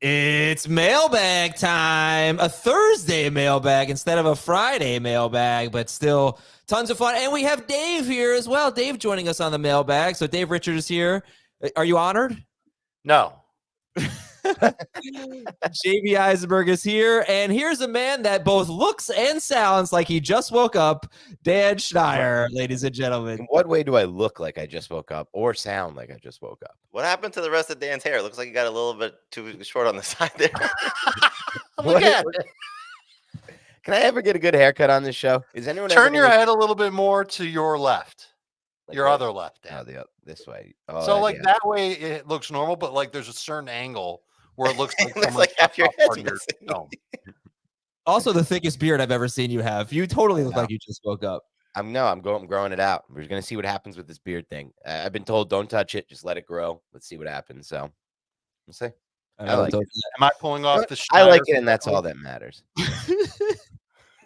It's mailbag time, a Thursday mailbag instead of a Friday mailbag, but still tons of fun. And we have Dave here as well. Dave joining us on the mailbag. So Dave Richards is here. Are you honored? No. Jamey Eisenberg is here. And here's a man that both looks and sounds like he just woke up, Dan Schneier, ladies and gentlemen. In what way do I look like I just woke up or sound like I just woke up? What happened to the rest of Dan's hair? It looks like he got a little bit too short on the side there. Look at it. Can I ever get a good haircut on this show? Is anyone Turn your head a little bit more to your left, like your other left, Dan. This way. So like that way it looks normal, but like there's a certain angle where it looks like, half your head's dome. Also, the thickest beard I've ever seen you have. You totally look like you just woke up. I'm growing it out. We're gonna see what happens with this beard thing. I've been told don't touch it, just let it grow. Let's see what happens. So we'll see. I like it. Am I pulling off the? I like it, and that's all that matters. Is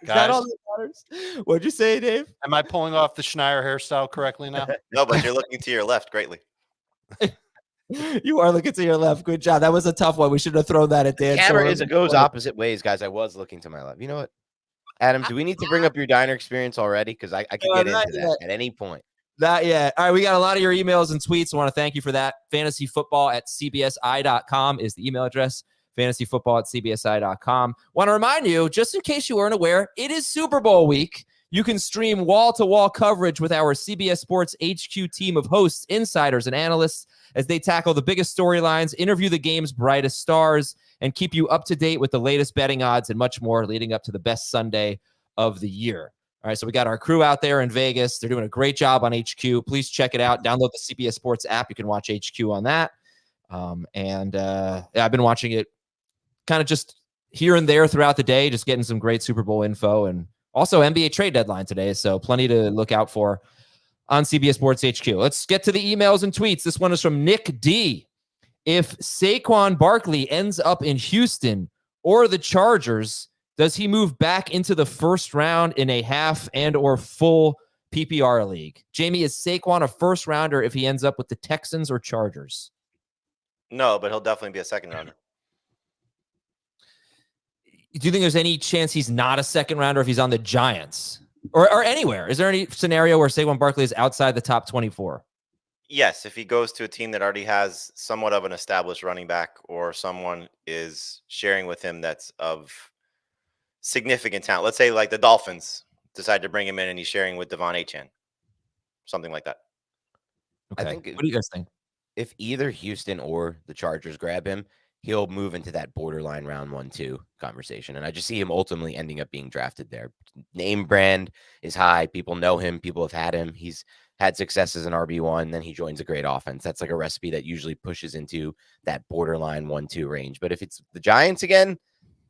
that all that matters? What'd you say, Dave? Am I pulling off the Schneier hairstyle correctly now? No, but you're looking to your left greatly. You are looking to your left. Good job. That was a tough one. We should have thrown that at Dan. The camera goes opposite ways, guys. I was looking to my left. You know what, Adam? Do we need to bring up your diner experience already? Because I could get into that at any point. Not yet. All right, we got a lot of your emails and tweets. I want to thank you for that. fantasyfootball@cbsi.com is the email address. fantasyfootball@cbsi.com. Want to remind you, just in case you weren't aware, it is Super Bowl week. You can stream wall-to-wall coverage with our CBS Sports HQ team of hosts, insiders, and analysts as they tackle the biggest storylines, interview the game's brightest stars, and keep you up to date with the latest betting odds and much more leading up to the best Sunday of the year. All right, so we got our crew out there in Vegas. They're doing a great job on HQ. Please check it out. Download the CBS Sports app. You can watch HQ on that. I've been watching it kind of just here and there throughout the day, just getting some great Super Bowl info, and also NBA trade deadline today, so plenty to look out for on CBS Sports HQ. Let's get to the emails and tweets. This one is from Nick D. If Saqoun Barkley ends up in Houston or the Chargers, does he move back into the first round in a half and or full PPR league? Jamey, is Saqoun a first rounder if he ends up with the Texans or Chargers? No, but he'll definitely be a second rounder. Do you think there's any chance he's not a second rounder if he's on the Giants or anywhere? Is there any scenario where Saqoun Barkley is outside the top 24? Yes, if he goes to a team that already has somewhat of an established running back or someone is sharing with him that's of significant talent. Let's say like the Dolphins decide to bring him in and he's sharing with Davante, something like that. Okay. I think what do you guys think? If either Houston or the Chargers grab him, he'll move into that borderline round 1-2 conversation. And I just see him ultimately ending up being drafted there. Name brand is high. People know him. People have had him. He's had success as an RB1. Then he joins a great offense. That's like a recipe that usually pushes into that borderline 1-2 range. But if it's the Giants again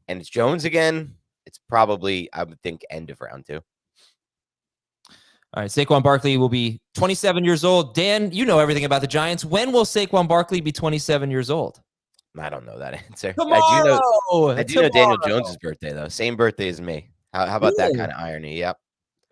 and it's Jones again, it's probably, I would think, end of round 2. All right, Saqoun Barkley will be 27 years old. Dan, you know everything about the Giants. When will Saqoun Barkley be 27 years old? I don't know that answer. Tomorrow! I do know Daniel Jones's birthday, though. Same birthday as me. How about that kind of irony? Yep.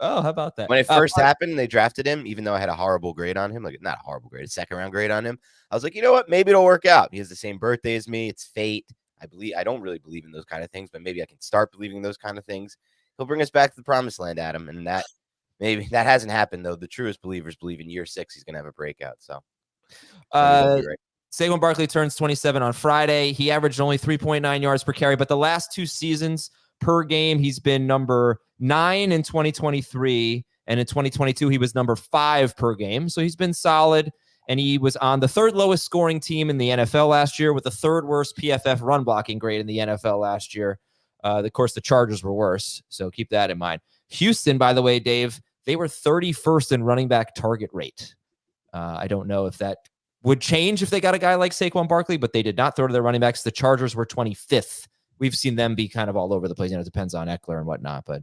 Oh, how about that? When it first happened, they drafted him, even though I had a horrible grade on him. Like, not a horrible grade, a second-round grade on him. I was like, you know what? Maybe it'll work out. He has the same birthday as me. It's fate. I don't really believe in those kind of things, but maybe I can start believing in those kind of things. He'll bring us back to the promised land, Adam, and that hasn't happened, though. The truest believers believe in year 6 he's going to have a breakout. So, Saqoun Barkley turns 27 on Friday. He averaged only 3.9 yards per carry, but the last 2 seasons per game, he's been number 9 in 2023, and in 2022, he was number 5 per game. So he's been solid, and he was on the 3rd lowest scoring team in the NFL last year with the 3rd worst PFF run blocking grade in the NFL last year. Of course, the Chargers were worse, so keep that in mind. Houston, by the way, Dave, they were 31st in running back target rate. I don't know if that would change if they got a guy like Saqoun Barkley, but they did not throw to their running backs. The Chargers were 25th. We've seen them be kind of all over the place. You know, it depends on Eckler and whatnot. But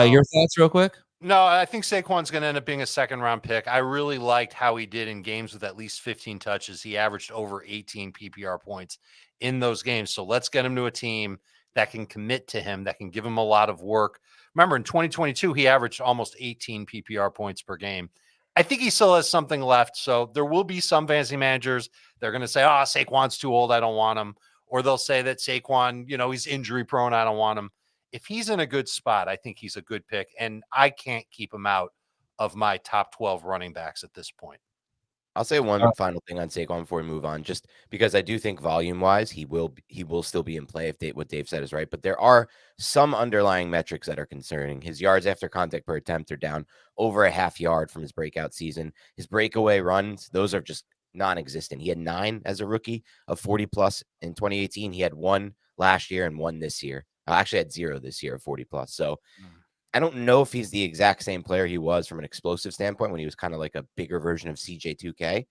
your thoughts real quick? No, I think Saquon's going to end up being a second-round pick. I really liked how he did in games with at least 15 touches. He averaged over 18 PPR points in those games. So let's get him to a team that can commit to him, that can give him a lot of work. Remember, in 2022, he averaged almost 18 PPR points per game. I think he still has something left. So there will be some fantasy managers. They're going to say, oh, Saquon's too old. I don't want him. or they'll say that Saqoun, he's injury prone. I don't want him. If he's in a good spot, I think he's a good pick, and I can't keep him out of my top 12 running backs at this point. I'll say one final thing on Saqoun before we move on, just because I do think volume-wise, he will still be in play if what Dave said is right. But there are some underlying metrics that are concerning. His yards after contact per attempt are down over a half yard from his breakout season. His breakaway runs, those are just non-existent. He had 9 as a rookie of 40+ in 2018. He had 1 last year and 1 this year. I actually had 0 this year of 40+. So I don't know if he's the exact same player he was from an explosive standpoint when he was kind of like a bigger version of CJ2K.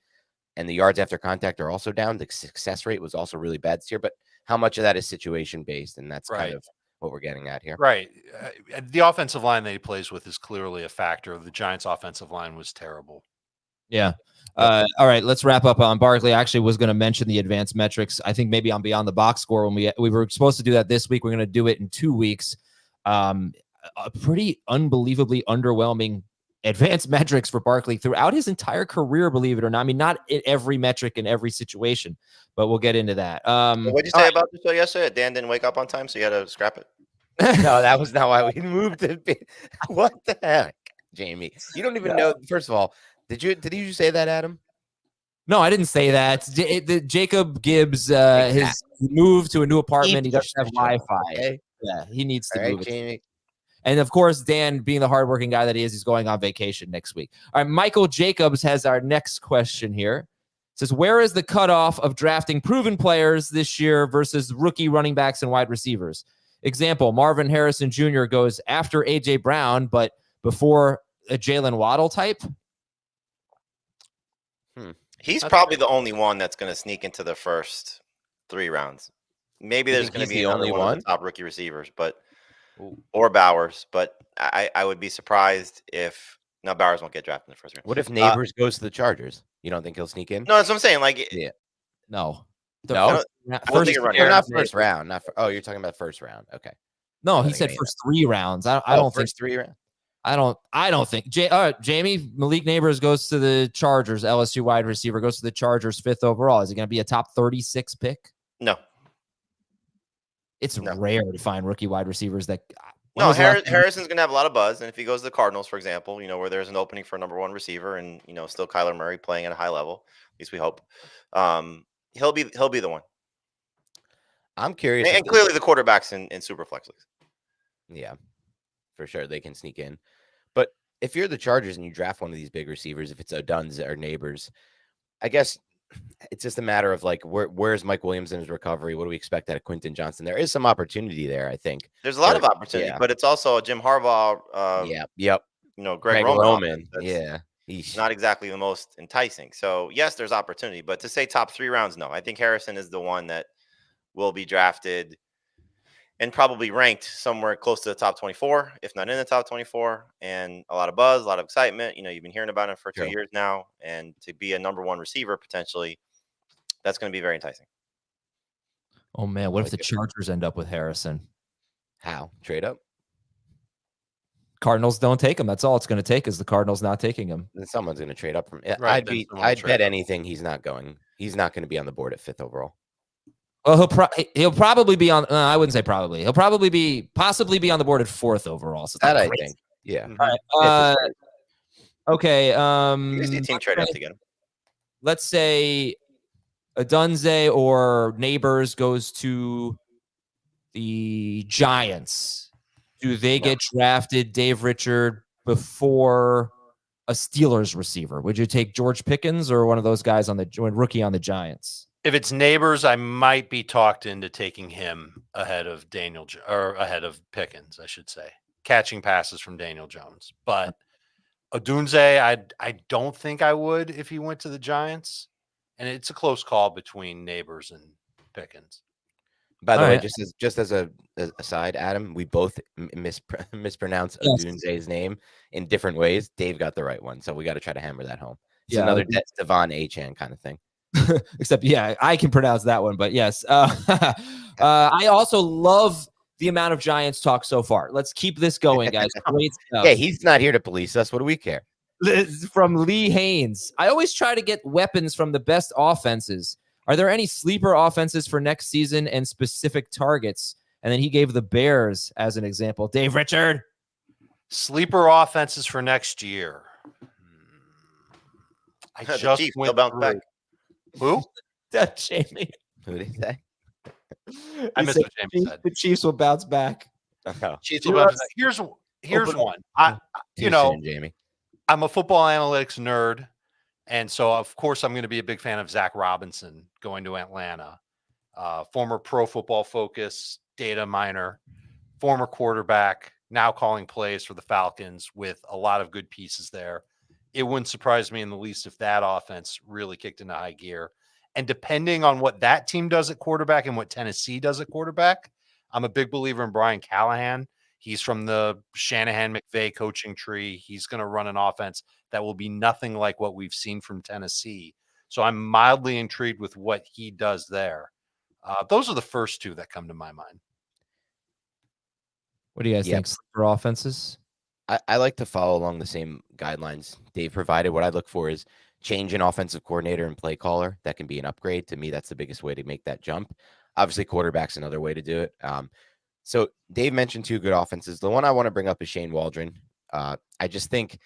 And the yards after contact are also down. The success rate was also really bad this year. But how much of that is situation based? And that's kind of what we're getting at here. Right. The offensive line that he plays with is clearly a factor. The Giants' offensive line was terrible. Yeah. All right, let's wrap up on Barkley. I actually was going to mention the advanced metrics. I think maybe on Beyond the Box Score when we were supposed to do that this week. We're going to do it in 2 weeks. A pretty unbelievably underwhelming advanced metrics for Barkley throughout his entire career, believe it or not. I mean, not in every metric in every situation, but we'll get into that. What did you say about the show yesterday? Dan didn't wake up on time, so you had to scrap it. No, that was not why we moved it. What the heck, Jamey? You don't even know. First of all, did you say that, Adam? No, I didn't say that. Jacob Gibbs, his move to a new apartment, he doesn't have Wi-Fi. Okay. Yeah, he needs to move it. Jamey. And of course, Dan, being the hardworking guy that he is, he's going on vacation next week. All right, Michael Jacobs has our next question here. It says, where is the cutoff of drafting proven players this year versus rookie running backs and wide receivers? Example, Marvin Harrison Jr. goes after A.J. Brown, but before a Jalen Waddle type? He's probably the only one that's going to sneak into the first 3 rounds. Maybe there's going to be the only one of the top rookie receivers, but or Bowers. But I would be surprised if Bowers won't get drafted in the first round. What if Neighbors goes to the Chargers? You don't think he'll sneak in? No, that's what I'm saying. No. Not first round. You're talking about first round. Okay. No, he said first 3 rounds. I don't think 3 rounds. I don't think. Jamey, Malik Neighbors goes to the Chargers. LSU wide receiver goes to the Chargers 5th overall. Is he going to be a top 36 pick? No. It's rare to find rookie wide receivers that. No, Harrison's going to have a lot of buzz. And if he goes to the Cardinals, for example, where there's an opening for a number 1 receiver and, still Kyler Murray playing at a high level, at least we hope, he'll be the one. I'm curious. And clearly the quarterbacks in super flex leagues. Yeah, for sure. They can sneak in. But if you're the Chargers and you draft one of these big receivers, if it's O'Dunn's or Neighbors, I guess it's just a matter of where's Mike Williams in his recovery? What do we expect out of Quentin Johnson? There is some opportunity there, I think. There's a lot of opportunity, but it's also Jim Harbaugh. Greg Roman. He's not exactly the most enticing. So yes, there's opportunity, but to say top 3 rounds, no. I think Harrison is the one that will be drafted and probably ranked somewhere close to the top 24, if not in the top 24, and a lot of buzz, a lot of excitement. You've been hearing about him for 2 years now, and to be a number 1 receiver potentially, that's going to be very enticing. Oh man, what if the Chargers end up with Harrison? How? Trade up? Cardinals don't take him. That's all it's going to take is the Cardinals not taking him. Then someone's going to trade up from. Right, I'd bet anything he's not going. He's not going to be on the board at 5th overall. Well, he'll probably be on. I wouldn't say probably. He'll possibly be on the board at 4th overall. So that I think. Yeah. All right. Okay. Team trade up to get him. Let's say Odunze or Neighbors goes to the Giants. Do they get drafted, Dave Richard, before a Steelers receiver? Would you take George Pickens or one of those guys rookie on the Giants? If it's Neighbors, I might be talked into taking him ahead of ahead of Pickens, I should say, catching passes from Daniel Jones. But Odunze, I don't think I would if he went to the Giants, and it's a close call between Neighbors and Pickens. By the way, just as a aside, Adam, we both mispronounce Odunze's name in different ways. Dave got the right one, so we got to try to hammer that home. It's another Devon Achane kind of thing. Except, I can pronounce that one, but yes. I also love the amount of Giants talk so far. Let's keep this going, guys. Great stuff. Yeah, he's not here to police us. What do we care? From Lee Haynes. I always try to get weapons from the best offenses. Are there any sleeper offenses for next season and specific targets? And then he gave the Bears as an example. Dave Richard. Sleeper offenses for next year. I The just Chiefs, they'll went bounce through. back. Who? Jamey. Who did he say? I missed what Jamey said. The Chiefs will bounce back. Oh, Chiefs will bounce back. Here's one. too soon, Jamey. I'm a football analytics nerd, and so of course I'm going to be a big fan of Zach Robinson going to Atlanta. Former Pro Football Focus data miner, former quarterback, now calling plays for the Falcons with a lot of good pieces there. It wouldn't surprise me in the least if that offense really kicked into high gear. And depending on what that team does at quarterback and what Tennessee does at quarterback, I'm a big believer in Brian Callahan. He's from the Shanahan-McVay coaching tree. He's going to run an offense that will be nothing like what we've seen from Tennessee. So I'm mildly intrigued with what he does there. Those are the first two that come to my mind. What do you guys think? Sleeper offenses? I like to follow along the same guidelines Dave provided. What I look for is change in offensive coordinator and play caller. That can be an upgrade. To me, that's the biggest way to make that jump. Obviously, quarterback's another way to do it. So Dave mentioned two good offenses. The one I want to bring up is Shane Waldron. I just think,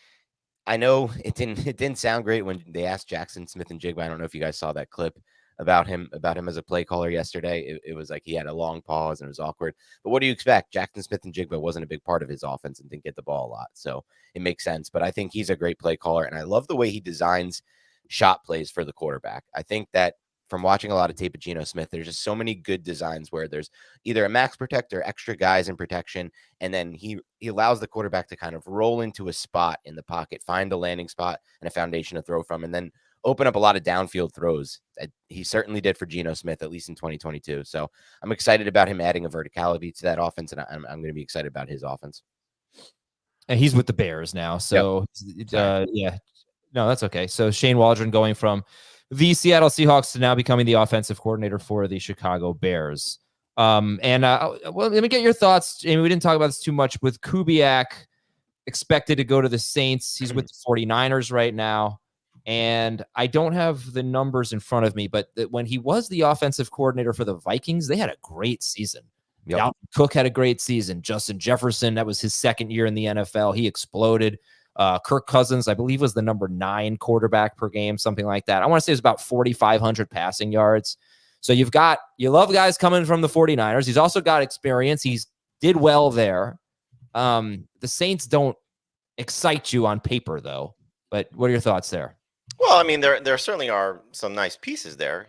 I know it didn't sound great when they asked Jackson Smith and Jigba. I don't know if you guys saw that clip about him as a play caller yesterday. It was like he had a long pause and it was awkward. But what do you expect? Jackson Smith and Jigba wasn't a big part of his offense and didn't get the ball a lot. So it makes sense. But I think he's a great play caller. And I love the way he designs shot plays for the quarterback. I think that from watching a lot of tape of Geno Smith, there's just so many good designs where there's either a max protector, extra guys in protection, and then he allows the quarterback to kind of roll into a spot in the pocket, find a landing spot and a foundation to throw from, and then open up a lot of downfield throws. He certainly did for Geno Smith, at least in 2022. So I'm excited about him adding a verticality to that offense, and I'm going to be excited about his offense. And he's with the Bears now. So, yeah. No, that's okay. So Shane Waldron going from the Seattle Seahawks to now becoming the offensive coordinator for the Chicago Bears. Well, let me get your thoughts. Jamey, we didn't talk about this too much with Kubiak expected to go to the Saints. He's with the 49ers right now. And I don't have the numbers in front of me, but when he was the offensive coordinator for the Vikings, they had a great season. Yep. Dalvin Cook had a great season. Justin Jefferson, that was his second year in the NFL. He exploded. Kirk Cousins, I believe, was the number 9 quarterback per game, something like that. I want to say it was about 4,500 passing yards. So you love guys coming from the 49ers. He's also got experience. He's did well there. The Saints don't excite you on paper, though. But what are your thoughts there? Well, I mean, there certainly are some nice pieces there.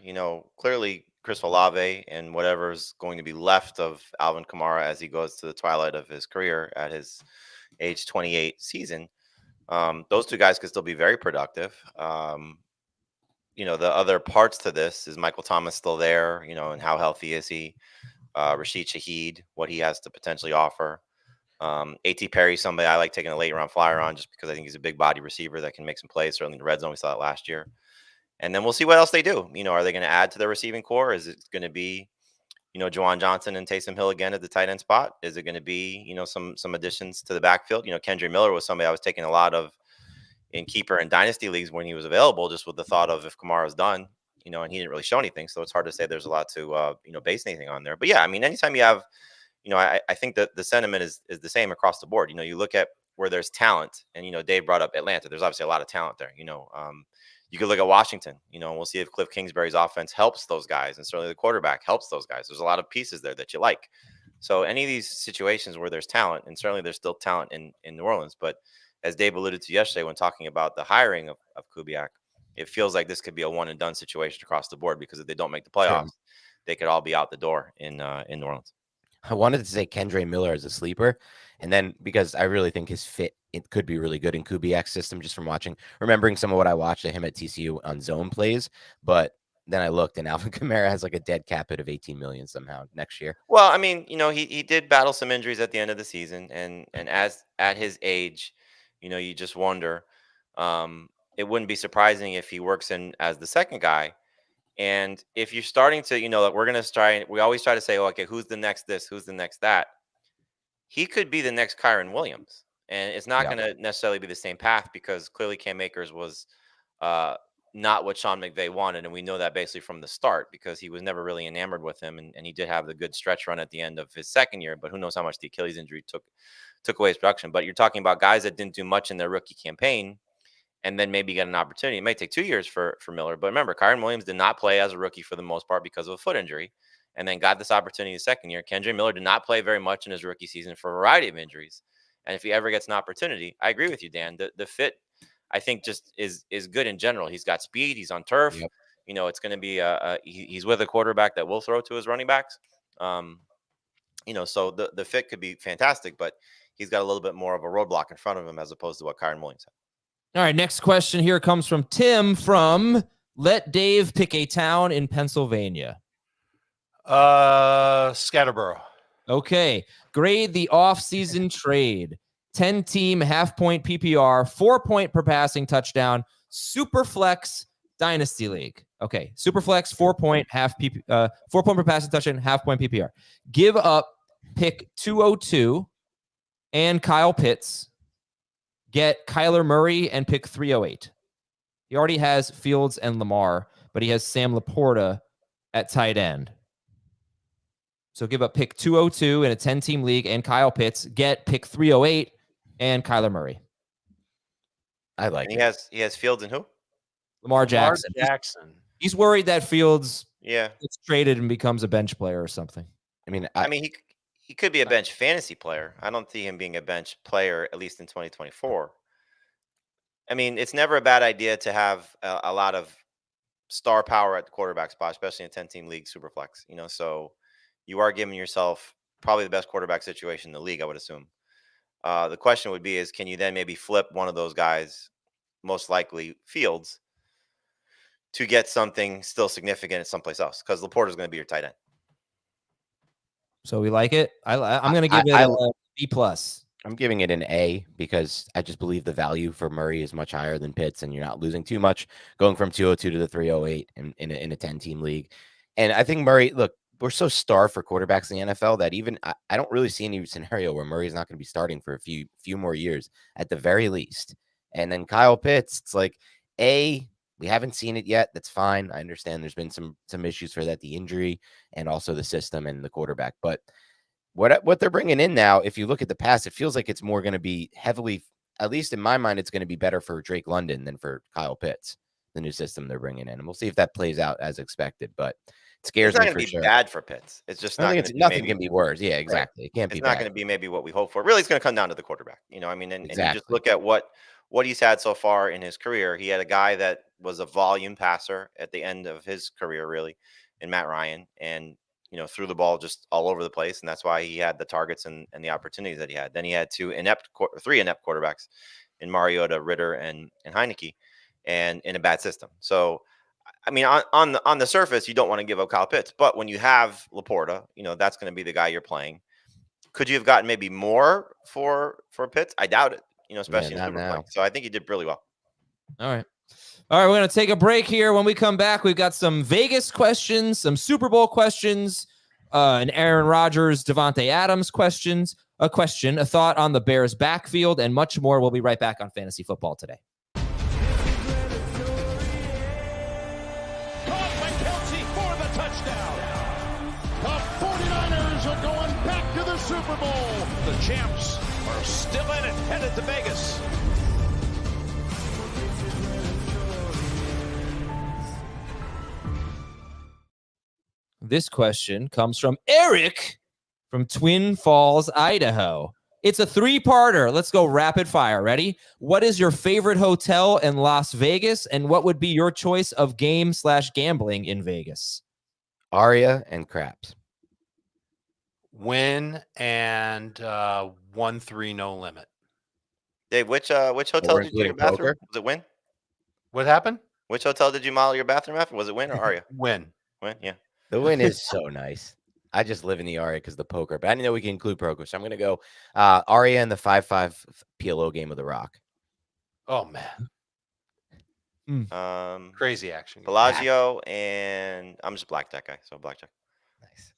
Clearly Chris Olave and whatever's going to be left of Alvin Kamara as he goes to the twilight of his career at his age 28 season. Those two guys could still be very productive. The other parts to this is Michael Thomas still there, and how healthy is he? Rashid Shaheed, what he has to potentially offer. A.T. Perry, somebody I like taking a late round flyer on just because I think he's a big body receiver that can make some plays. Certainly in the red zone, we saw that last year. And then we'll see what else they do. Are they going to add to their receiving core? Is it going to be, Juwan Johnson and Taysom Hill again at the tight end spot? Is it going to be, some additions to the backfield? Kendra Miller was somebody I was taking a lot of in keeper and dynasty leagues when he was available, just with the thought of if Kamara's done, and he didn't really show anything. So it's hard to say there's a lot to, base anything on there. But yeah, I mean, anytime you have, I think that the sentiment is the same across the board. You look at where there's talent, and Dave brought up Atlanta. There's obviously a lot of talent there. You could look at Washington. We'll see if Cliff Kingsbury's offense helps those guys, and certainly the quarterback helps those guys. There's a lot of pieces there that you like. So any of these situations where there's talent, and certainly there's still talent in New Orleans, but as Dave alluded to yesterday when talking about the hiring of Kubiak, it feels like this could be a one and done situation across the board, because if they don't make the playoffs, they could all be out the door in New Orleans. I wanted to say Kendra Miller as a sleeper, and then because I really think his fit, it could be really good in Kubiak's system, just from remembering some of what I watched of him at TCU on zone plays. But then I looked, and Alvin Kamara has like a dead cap hit of $18 million somehow next year. Well, I mean, he did battle some injuries at the end of the season, and as at his age, you just wonder. It wouldn't be surprising if he works in as the second guy. And if you're starting to, we always try to say, okay, who's the next this, who's the next that? He could be the next Kyron Williams. And it's not going to necessarily be the same path, because clearly Cam Akers was not not what Sean McVay wanted. And we know that basically from the start because he was never really enamored with him. And he did have the good stretch run at the end of his second year, but who knows how much the Achilles injury took away his production. But you're talking about guys that didn't do much in their rookie campaign and then maybe get an opportunity. It may take 2 years for Miller. But remember, Kyren Williams did not play as a rookie for the most part because of a foot injury and then got this opportunity the second year. Kendre Miller did not play very much in his rookie season for a variety of injuries. And if he ever gets an opportunity, I agree with you, Dan. The fit, I think, just is good in general. He's got speed. He's on turf. Yep. You know, it's going to be he's with a quarterback that will throw to his running backs. You know, so the fit could be fantastic, but he's got a little bit more of a roadblock in front of him as opposed to what Kyren Williams had. All right, next question here comes from Tim from Let Dave Pick a Town in Pennsylvania. Scatterborough. Okay, grade the offseason trade. 10-team half-point PPR, 4-point per passing touchdown, Superflex Dynasty League. Okay, Superflex, 4-point per passing touchdown, half-point PPR. Give up pick 202 and Kyle Pitts. Get Kyler Murray and pick 308. He already has Fields and Lamar, but he has Sam Laporta at tight end. So give up pick 202 in a 10-team league and Kyle Pitts. Get pick 308 and Kyler Murray. I like And it. he has Fields and who? Lamar Jackson. He's worried that Fields gets traded and becomes a bench player or something. I mean, he could be a bench fantasy player. I don't see him being a bench player, at least in 2024. I mean, it's never a bad idea to have a lot of star power at the quarterback spot, especially in a 10-team league, Superflex. You know, so you are giving yourself probably the best quarterback situation in the league, I would assume. The question would be can you then maybe flip one of those guys, most likely Fields, to get something still significant at someplace else? Because Laporta is going to be your tight end. So we like it. I'm going to give it a B+. I'm giving it an A because I just believe the value for Murray is much higher than Pitts, and you're not losing too much going from 202 to the 308 in a 10-team league. And I think Murray, look, we're so starved for quarterbacks in the NFL that even I don't really see any scenario where Murray's not going to be starting for a few more years at the very least. And then Kyle Pitts, it's like, we haven't seen it yet. That's fine. I understand there's been some issues for that, the injury and also the system and the quarterback. But what they're bringing in now, if you look at the past, it feels like it's more going to be heavily, at least in my mind, it's going to be better for Drake London than for Kyle Pitts, the new system they're bringing in. And we'll see if that plays out as expected. But it scares me for sure. It's not going to be bad for Pitts. It's just not. Nothing can be worse. Yeah, exactly. Right. It can't be. It's not going to be maybe what we hope for. Really, it's going to come down to the quarterback. You know, I mean, and you just look at what he's had so far in his career. He had a guy that was a volume passer at the end of his career, really, in Matt Ryan, and you know, threw the ball just all over the place, and that's why he had the targets and the opportunities that he had. Then he had three inept quarterbacks in Mariota, Ritter, and Heineke, and in a bad system. So, I mean, on the surface, you don't want to give up Kyle Pitts, but when you have Laporta, you know, that's going to be the guy you're playing. Could you have gotten maybe more for Pitts? I doubt it. You know, especially in Superflex. So I think he did really well. All right. We're going to take a break here. When we come back, we've got some Vegas questions, some Super Bowl questions, an Aaron Rodgers, Davante Adams questions, a thought on the Bears backfield, and much more. We'll be right back on Fantasy Football Today. Super Bowl. The champs are still in it, headed to Vegas. This question comes from Eric from Twin Falls, Idaho. It's a 3-parter. Let's go rapid fire. Ready? What is your favorite hotel in Las Vegas, and what would be your choice of game/gambling in Vegas? Aria and Craps. Win and 1-3 no limit. Dave, which hotel did you do your bathroom? Was it Win? What happened? Which hotel did you model your bathroom after? Was it Win or Aria? Win. Win, yeah. The Win is so nice. I just live in the Aria because the poker, but I didn't know we can include poker, so I'm going to go Aria and the 5-5 PLO game of the Rock. Oh man. Crazy action. Bellagio and I'm just blackjack guy, so blackjack. Nice.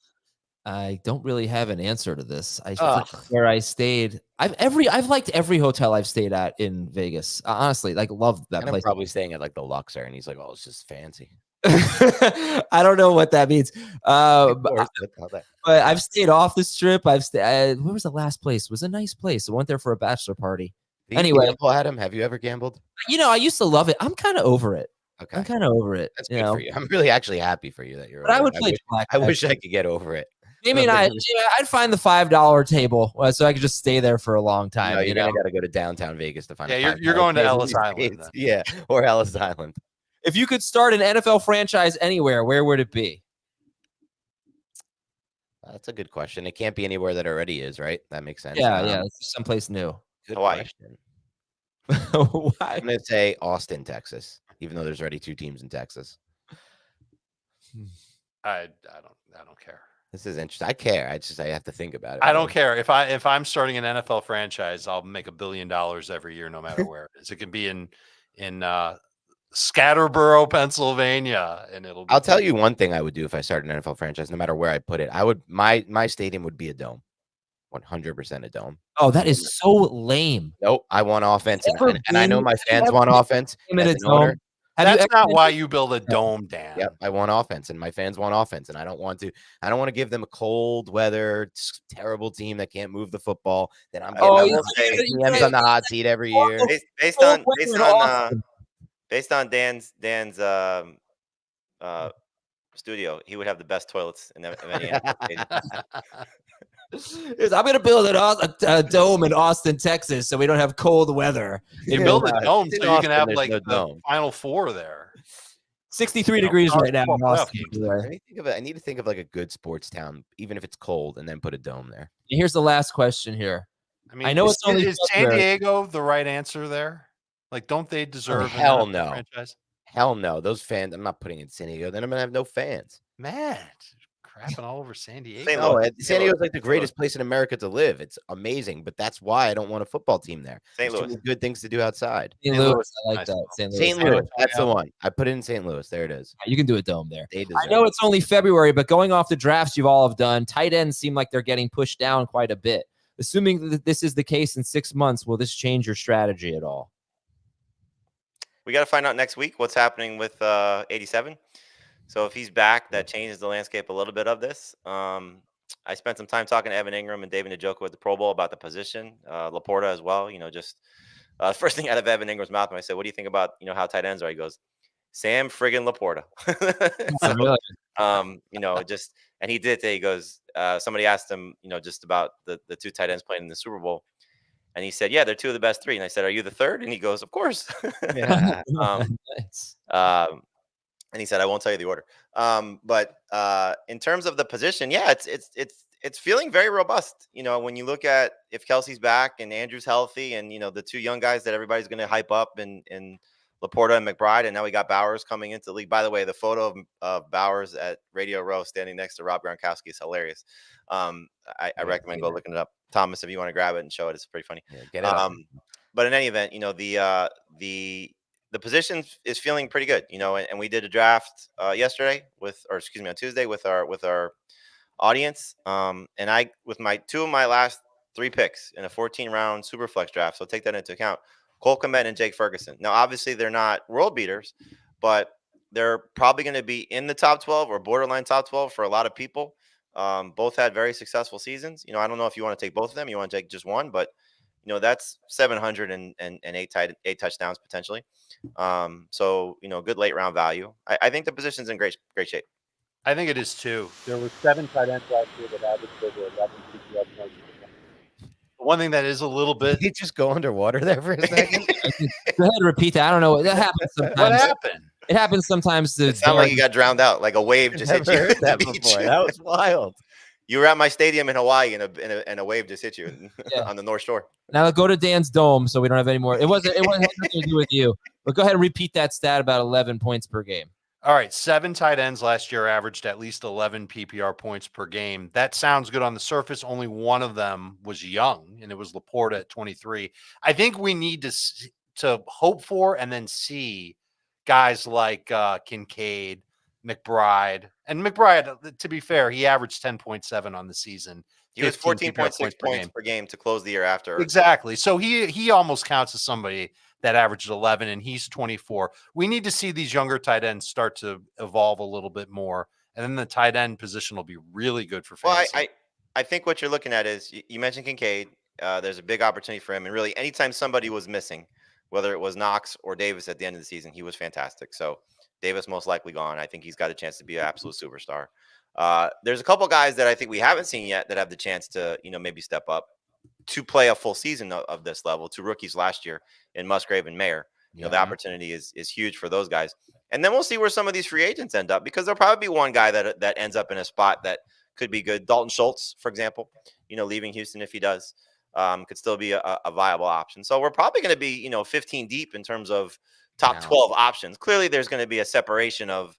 I don't really have an answer to this. I Ugh. forget where I stayed. I've liked every hotel I've stayed at in Vegas. Honestly, like loved that And I'm place. probably staying at like the Luxor, and he's like, "Oh, it's just fancy." I don't know what that means. Of But course, that's how that- but I've stayed off the strip. I've stayed. Where was the last place? It was a nice place. I went there for a bachelor party. Do you Anyway, gamble, Adam? Have you ever gambled? I used to love it. I'm kind of over it. Okay, I'm kind of over it. that's good for you. I'm really actually happy for you that you're. But I over would it. play I blackjack. wish I could get over it. Jamey and I'd find the $5 table so I could just stay there for a long time. No, you're gonna gotta go to downtown Vegas to find. Yeah, a you're $5 going to table Ellis these Island days. then. Yeah, or Ellis Island. If you could start an NFL franchise anywhere, where would it be? That's a good question. It can't be anywhere that already is, right? That makes sense. Yeah, it's someplace new. Good Hawaii. question. Why? I'm gonna say Austin, Texas, even though there's already 2 teams in Texas. I don't care. This is interesting. I care. I have to think about it. I don't care if I'm starting an NFL franchise, I'll make $1 billion every year, no matter where it is. It could be in Scatterboro, Pennsylvania, and it'll. I'll tell you one thing I would do if I started an NFL franchise, no matter where I put it. I would my stadium would be a dome, 100% a dome. Oh, that is so lame. Nope, I want offense, Ever and I know been- my fans ever want been offense. in as a an dome? owner. Have you That's ever not been- why you build a dome, Dan. Yep, I want offense, and my fans want offense, and I don't want to give them a cold weather, terrible team that can't move the football. Then I'm I getting will say- GMs on the hot seat every year. Based on Dan's studio, he would have the best toilets of any NFL stadium. I'm going to build a dome in Austin, Texas, so we don't have cold weather. You build a dome in so you Austin, can have there's like no the dome. Final Four there. 63 degrees right now in playoff Austin. games. I need to think of like a good sports town, even if it's cold, and then put a dome there. Here's the last question here. I mean, I know it's only is San February. Diego the right answer there? Like, don't they deserve an hell NFL no. franchise? Hell no, those fans. I'm not putting in San Diego. Then I'm gonna have no fans. Man, crapping all over San Diego. St. No, Louis. San Diego's like the greatest place in America to live. It's amazing, but that's why I don't want a football team there. St. There's too Louis. many good things to do outside. St. St. Louis, Louis I like nice. that. St. Louis. St. Louis. Louis, that's the Yeah. one. I put it in St. Louis. There it is. You can do a dome there. They I deserve know it. it's only February, but going off the drafts you've all have done, tight ends seem like they're getting pushed down quite a bit. Assuming that this is the case in 6 months, will this change your strategy at all? We got to find out next week what's happening with 87. So if he's back, that changes the landscape a little bit of this. I spent some time talking to Evan Ingram and David Njoku at the Pro Bowl about the position. Laporta as well. First thing out of Evan Ingram's mouth when I said, "What do you think about how tight ends are?" He goes, "Sam friggin' Laporta." So, Really? and he did say, he goes, somebody asked him, just about the 2 tight ends playing in the Super Bowl. And he said, "Yeah, they're 2 of the best 3." And I said, "Are you the 3rd?" And he goes, "Of course." Yeah. Nice. And he said, "I won't tell you the order." But in terms of the position, yeah, it's feeling very robust. When you look at if Kelsey's back and Andrew's healthy, and the 2 young guys that everybody's going to hype up in Laporta and McBride, and now we got Bowers coming into the league. By the way, the photo of Bowers at Radio Row standing next to Rob Gronkowski is hilarious. I recommend go looking it up. Thomas, if you want to grab it and show it, it's pretty funny. Yeah, get it up. But in any event, the position is feeling pretty good, and we did a draft yesterday on Tuesday with our audience. And I, with my 2 of my last 3 picks in a 14-round super flex draft. So take that into account. Cole Kmet and Jake Ferguson. Now, obviously they're not world beaters, but they're probably going to be in the top 12 or borderline top 12 for a lot of people. Both had very successful seasons. I don't know if you want to take both of them. You want to take just one, but that's 708 touchdowns potentially. So good late round value. I think the position's in great shape. I think it is too. There were 7 tight ends last year that averaged over 11 PPR points. One thing that is a little bit. Did he just go underwater there for a second? Go ahead and repeat that. I don't know. That happens sometimes. What happened? It happens sometimes. It sounded like you got drowned out, like a wave just hit Never you. heard at that the beach. before. That was wild. You were at my stadium in Hawaii, and a wave just hit you Yeah. on the North Shore. Now go to Dan's dome, so we don't have any more. It wasn't had nothing to do with you. But go ahead and repeat that stat about 11 points per game. All right, 7 tight ends last year averaged at least 11 PPR points per game. That sounds good on the surface. Only one of them was young, and it was Laporta at 23. I think we need to hope for and then see guys like Kincaid, McBride. And McBride, to be fair, he averaged 10.7 on the season. He was 15 PPR 14.6 points per game to close the year after. Exactly. So he almost counts as somebody that averaged 11, and he's 24. We need to see these younger tight ends start to evolve a little bit more, and then the tight end position will be really good for fantasy. Well, I think what you're looking at is you mentioned Kincaid. There's a big opportunity for him, and really anytime somebody was missing, whether it was Knox or Davis at the end of the season, he was fantastic. So Davis most likely gone. I think he's got a chance to be an absolute superstar. There's a couple guys that I think we haven't seen yet that have the chance to, maybe step up to play a full season of this level. 2 rookies last year in Musgrave and Mayer. The opportunity is huge for those guys. And then we'll see where some of these free agents end up, because there'll probably be one guy that ends up in a spot that could be good. Dalton Schultz, for example, leaving Houston, if he does, could still be a viable option. So we're probably going to be, 15 deep in terms of top 12 options. Clearly there's going to be a separation of,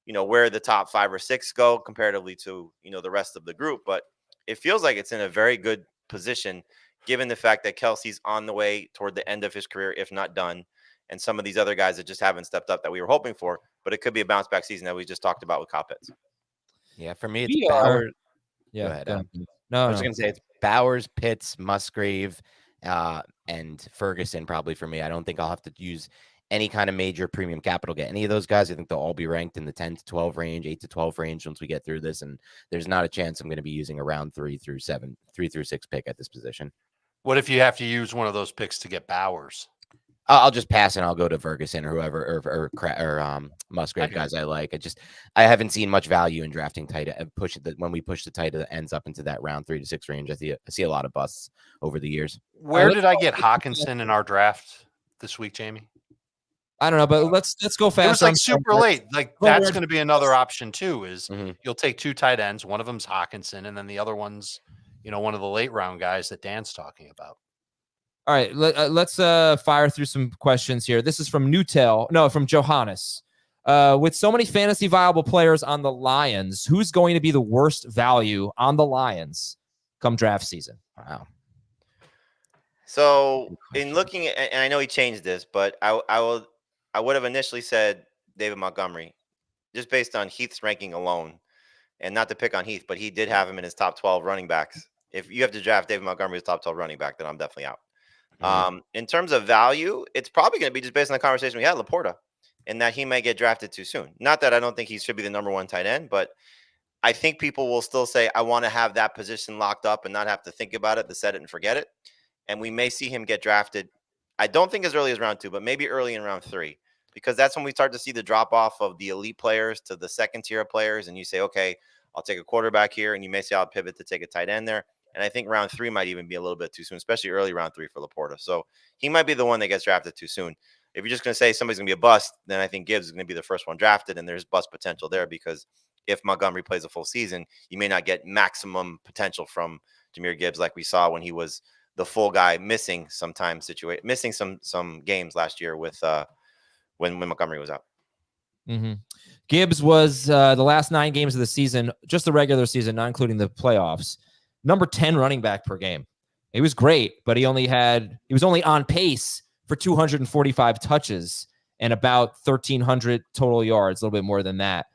where the top 5 or 6 go comparatively to, the rest of the group. But it feels like it's in a very good position, given the fact that Kelsey's on the way toward the end of his career, if not done, and some of these other guys that just haven't stepped up that we were hoping for. But it could be a bounce back season that we just talked about with Kyle Pitts. Yeah, for me, it's Bowers. Yeah, Go ahead, go ahead. I was going to say it's Bowers, Pitts, Musgrave, and Ferguson probably for me. I don't think I'll have to use any kind of major premium capital to get any of those guys. I think they'll all be ranked in the 10 to 12 range, 8 to 12 range once we get through this. And there's not a chance I'm going to be using a round 3 through 6 pick at this position. What if you have to use one of those picks to get Bowers? I'll just pass and I'll go to Ferguson or whoever or Musgrave guys I like. I haven't seen much value in drafting tight end. When we push the tight end that ends up into that round 3 to 6 range, I see a lot of busts over the years. Where did I get Hawkinson in our draft this week, Jamey? I don't know, but let's go fast. It was like super late. Like that's going to be another option too. Is you'll take 2 tight ends. One of them's Hawkinson, and then the other one's, one of the late round guys that Dan's talking about. All right, let's fire through some questions here. This is from from Johannes. With so many fantasy viable players on the Lions, who's going to be the worst value on the Lions come draft season? Wow. So in looking at, and I know he changed this, but I would have initially said David Montgomery, just based on Heath's ranking alone, and not to pick on Heath, but he did have him in his top 12 running backs. If you have to draft David Montgomery as top 12 running back, then I'm definitely out. In terms of value, it's probably going to be just based on the conversation we had, Laporta, and that he may get drafted too soon. Not that I don't think he should be the number 1 tight end, but I think people will still say, I want to have that position locked up and not have to think about it, to set it and forget it. And we may see him get drafted. I don't think as early as round 2, but maybe early in round 3, because that's when we start to see the drop off of the elite players to the second tier players. And you say, okay, I'll take a quarterback here. And you may say I'll pivot to take a tight end there. And I think round 3 might even be a little bit too soon, especially early round 3 for Laporta. So he might be the one that gets drafted too soon. If you're just going to say somebody's going to be a bust, then I think Gibbs is going to be the first one drafted. And there's bust potential there, because if Montgomery plays a full season, you may not get maximum potential from Jahmyr Gibbs like we saw when he was the full guy, missing some games last year with when Montgomery was out. Mm-hmm. Gibbs was the last 9 games of the season, just the regular season, not including the playoffs, number 10 running back per game. He was great, but he was only on pace for 245 touches and about 1,300 total yards, a little bit more than that.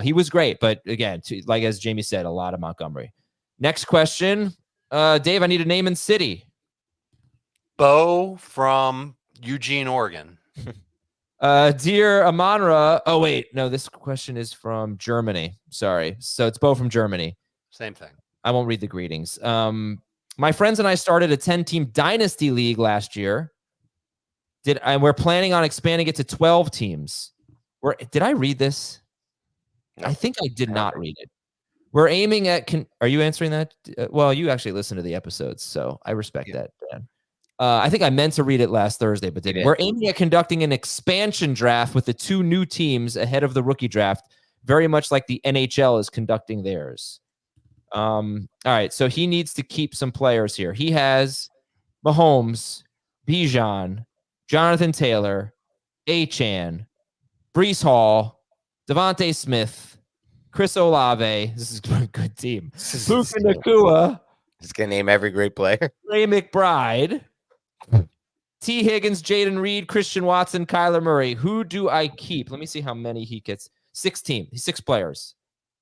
He was great, but again, like as Jamey said, a lot of Montgomery. Next question. Dave, I need a name and city. Bo from Eugene, Oregon. Dear Amanra. Oh, wait. No, this question is from Germany. Sorry. So it's Bo from Germany. Same thing. I won't read the greetings. My friends and I started a 10-team Dynasty League last year. We're planning on expanding it to 12 teams. Did I read this? No. I think I did not read it. We're aiming at... Are you answering that? Well, you actually listen to the episodes, so I respect that, Dan. I think I meant to read it last Thursday, but didn't. We're aiming at conducting an expansion draft with the 2 new teams ahead of the rookie draft, very much like the NHL is conducting theirs. All right, so he needs to keep some players here. He has Mahomes, Bijan, Jonathan Taylor, Achane, Breece Hall, Devontae Smith, Chris Olave. This is a good team. Puka Nacua. Just going to name every great player. Ray McBride. T. Higgins, Jaden Reed, Christian Watson, Kyler Murray. Who do I keep? Let me see how many he gets. 6 players.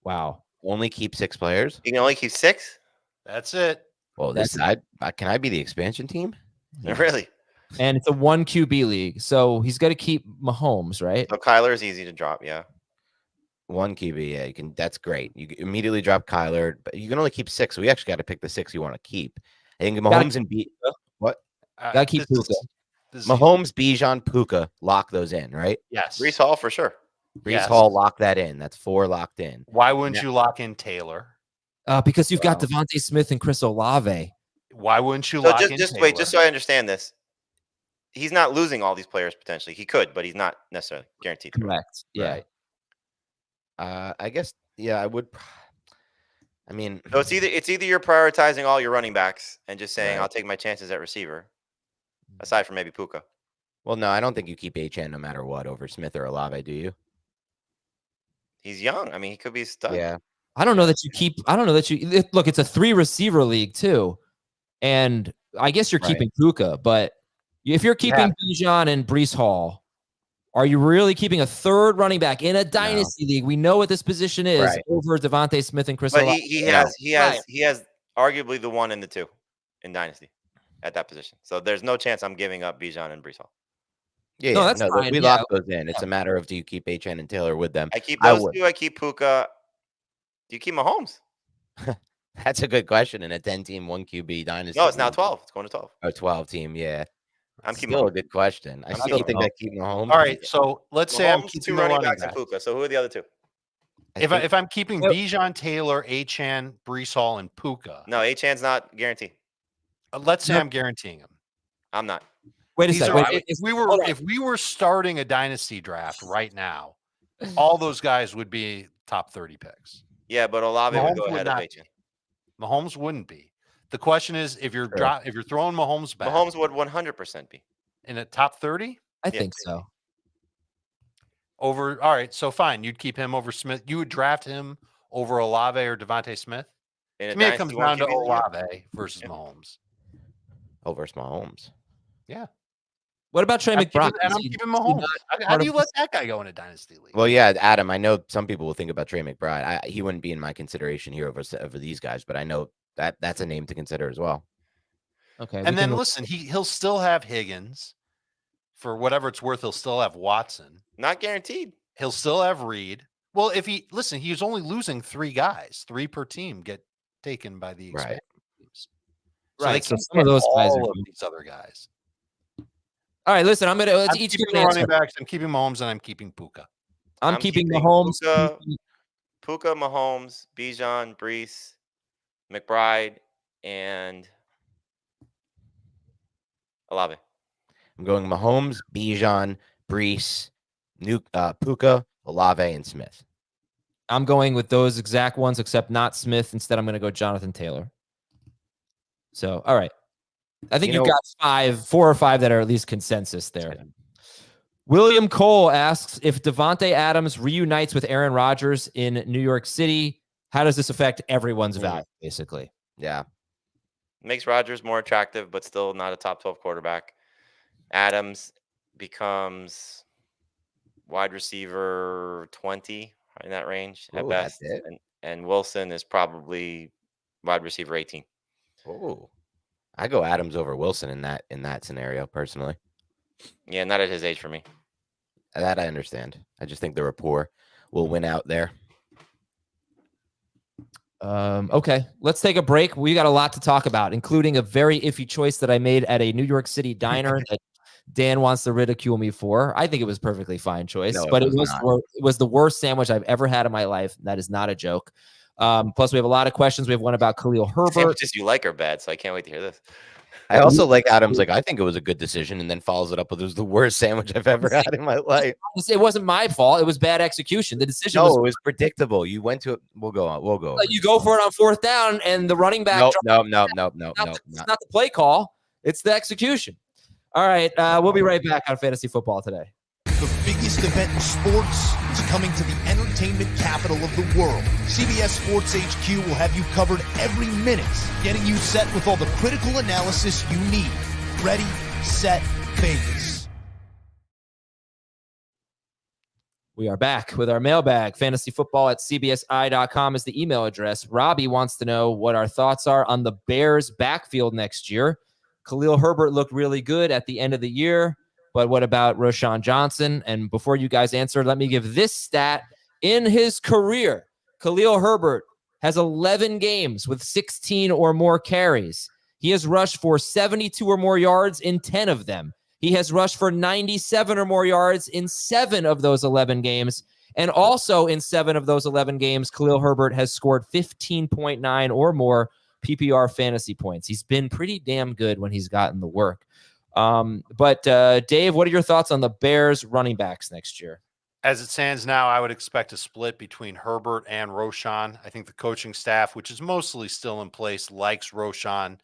Wow. Only keep 6 players? You can only keep 6? That's it. Well, can I be the expansion team? Really? And it's a 1 QB league. So he's got to keep Mahomes, right? So Kyler is easy to drop, yeah. 1 QB, yeah, you can. That's great. You can immediately drop Kyler, but you can only keep 6. So we actually got to pick the 6 you want to keep. I think Mahomes and what? Gotta keep Puka. Mahomes, Bijan, Puka, lock those in, right? Yes. Brees Hall for sure. Brees Hall, lock that in. That's 4 locked in. Why wouldn't you lock in Taylor? Because you've got Davante Smith and Chris Olave. Why wouldn't you So lock in just Taylor? wait, just so I understand this. He's not losing all these players potentially. He could, but he's not necessarily guaranteed. Correct. Yeah. Right. I guess, yeah, I would. I mean, So it's either you're prioritizing all your running backs and just saying Right. I'll take my chances at receiver, aside from maybe Puka. well, no, I don't think you keep HN no matter what over Smith or Olave, do you? He's young. I mean, he could be a stud. Yeah. I don't know that you look, it's a 3 receiver league too. And I guess you're Right. keeping Puka, but if you're keeping Bijan and Brees Hall, are you really keeping a 3rd running back in a dynasty league? We know what this position is Right. over Davante Smith and Chris But Olave. he has arguably the 1 and the 2 in dynasty at that position. So there's no chance I'm giving up Bijan and Brees Hall. Yeah, No, yeah. that's fine. We Yeah. lock those in. It's a matter of do you keep HN and Taylor with them? I keep I those would. 2. I keep Puka. Do you keep Mahomes? That's a good question in a 10-team 1 QB dynasty. No, it's now league. 12. It's going to 12. Or 12-team, yeah. I'm keeping Still a Mahomes. good question. I I'm still keeping think I keep Mahomes. All right, so let's say I'm Mahomes, keeping 2 the running running backs and back. Puka. So who are the other 2? If I'm keeping Bijan, Taylor, Achane, Brees Hall, and Puka, No, Achan's not guaranteed. let's say I'm guaranteeing him. I'm not. Wait a These second. are- Wait, if we were starting a dynasty draft right now, all those guys would be top 30 picks. Yeah, but Olave Mahomes would go would ahead of not Achan. Mahomes wouldn't be. The question is, if you're if you're throwing Mahomes back Mahomes would 100% be. in a top 30 I Yeah. think so. over, all right, so fine, you'd keep him over Smith. You would draft him over Olave or Devontae Smith. In a To me, it dynasty comes one down to QB league, yeah. Olave versus Yeah. Mahomes. Over Mahomes. What about Trey McBride? And I'm keeping Mahomes. How do you let that guy go in a dynasty league? Well, yeah, Adam, I know some people will think about Trey McBride. He wouldn't be in my consideration here over these guys, but I know that's a name to consider as well. Okay. And then listen, he'll still have Higgins. For whatever it's worth, he'll still have Watson. Not guaranteed. He'll still have Reed. Well, if he listen, he was only losing 3 guys, 3 per team get taken by the Right. expansion teams. So Right, they so can some of those guys all are of good. these other guys. All right, listen, let's I'm each keeping give the an answer. running backs. I'm keeping Mahomes, and I'm keeping Puka. I'm I'm keeping keeping Mahomes. Puka, Mahomes, Bijan, Brees, McBride, and Olave. I'm going Mahomes, Bijan, Brees, Puka, Olave, and Smith. I'm going with those exact ones, except not Smith. Instead, I'm going to go Jonathan Taylor. So, all right. I think you've got 4 or 5 that are at least consensus there. Yeah. William Cole asks if Davante Adams reunites with Aaron Rodgers in New York City, how does this affect everyone's value, basically? Yeah. Makes Rodgers more attractive, but still not a top 12 quarterback. Adams becomes wide receiver 20 in that range at Ooh, best. that's it. And Wilson is probably wide receiver 18. Oh, I go Adams over Wilson in that scenario personally. Yeah, not at his age for me. That I understand. I just think the rapport will win out there. Okay, let's take a break. We got a lot to talk about, including a very iffy choice that I made at a New York City diner that Dan wants to ridicule me for. I think it was a perfectly fine choice, No, but it it was the worst sandwich I've ever had in my life. That is not a joke. Plus, we have a lot of questions. We have one about Khalil Herbert. Sandwiches you like are bad, so I can't wait to hear this. I also like Adams. Like, I think it was a good decision, and then follows it up with it was the worst sandwich I've ever had in my life. It wasn't my fault. It was bad execution. The decision No, was it was predictable. You went to it. We'll go on. We'll go. over you go for it on 4th down, and the running back. No, dropped- no. It's not the play call. It's the execution. All right, we'll be right back on Fantasy Football Today. The biggest event in sports is coming to the entertainment capital of the world. CBS Sports HQ will have you covered every minute, getting you set with all the critical analysis you need. Ready, set, Vegas. We are back with our mailbag. fantasyfootball@cbsi.com is the email address. Robbie wants to know what our thoughts are on the Bears' backfield next year. Khalil Herbert looked really good at the end of the year, but what about Roschon Johnson? And before you guys answer, let me give this stat. In his career, Khalil Herbert has 11 games with 16 or more carries. He has rushed for 72 or more yards in 10 of them. He has rushed for 97 or more yards in 7 of those 11 games. And also in 7 of those 11 games, Khalil Herbert has scored 15.9 or more PPR fantasy points. He's been pretty damn good when he's gotten the work. But Dave, what are your thoughts on the Bears running backs next year? As it stands now, I would expect a split between Herbert and Roschon. I think the coaching staff, which is mostly still in place, likes Roschon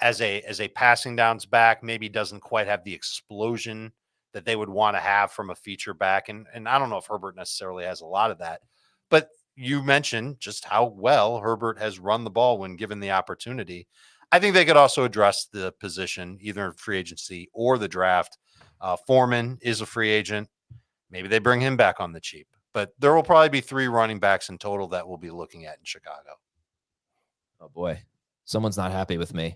as a passing downs back. Maybe doesn't quite have the explosion that they would want to have from a feature back. And I don't know if Herbert necessarily has a lot of that. But you mentioned just how well Herbert has run the ball when given the opportunity. I think they could also address the position, either in free agency or the draft. Foreman is a free agent. Maybe they bring him back on the cheap, but there will probably be 3 running backs in total that we'll be looking at in Chicago. Oh boy, someone's not happy with me.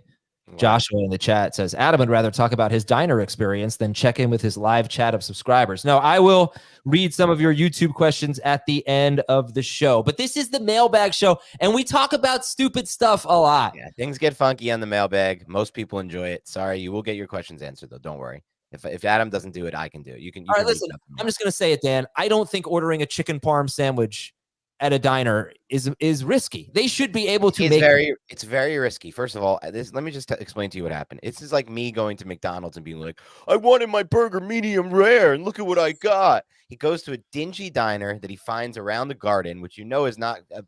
Joshua in the chat says, Adam would rather talk about his diner experience than check in with his live chat of subscribers. No, I will read some of your YouTube questions at the end of the show, but this is the mailbag show and we talk about stupid stuff a lot. Yeah, things get funky on the mailbag. Most people enjoy it. Sorry, you will get your questions answered though. Don't worry. If Adam doesn't do it, I can do it. You can. All right, listen, I'm just going to say it, Dan. I don't think ordering a chicken parm sandwich at a diner is risky. They should be able to It's very risky. First of all, let me just explain to you what happened. It's just like me going to McDonald's and being like, I wanted my burger medium rare, and look at what I got. He goes to a dingy diner that he finds around the garden, which is not a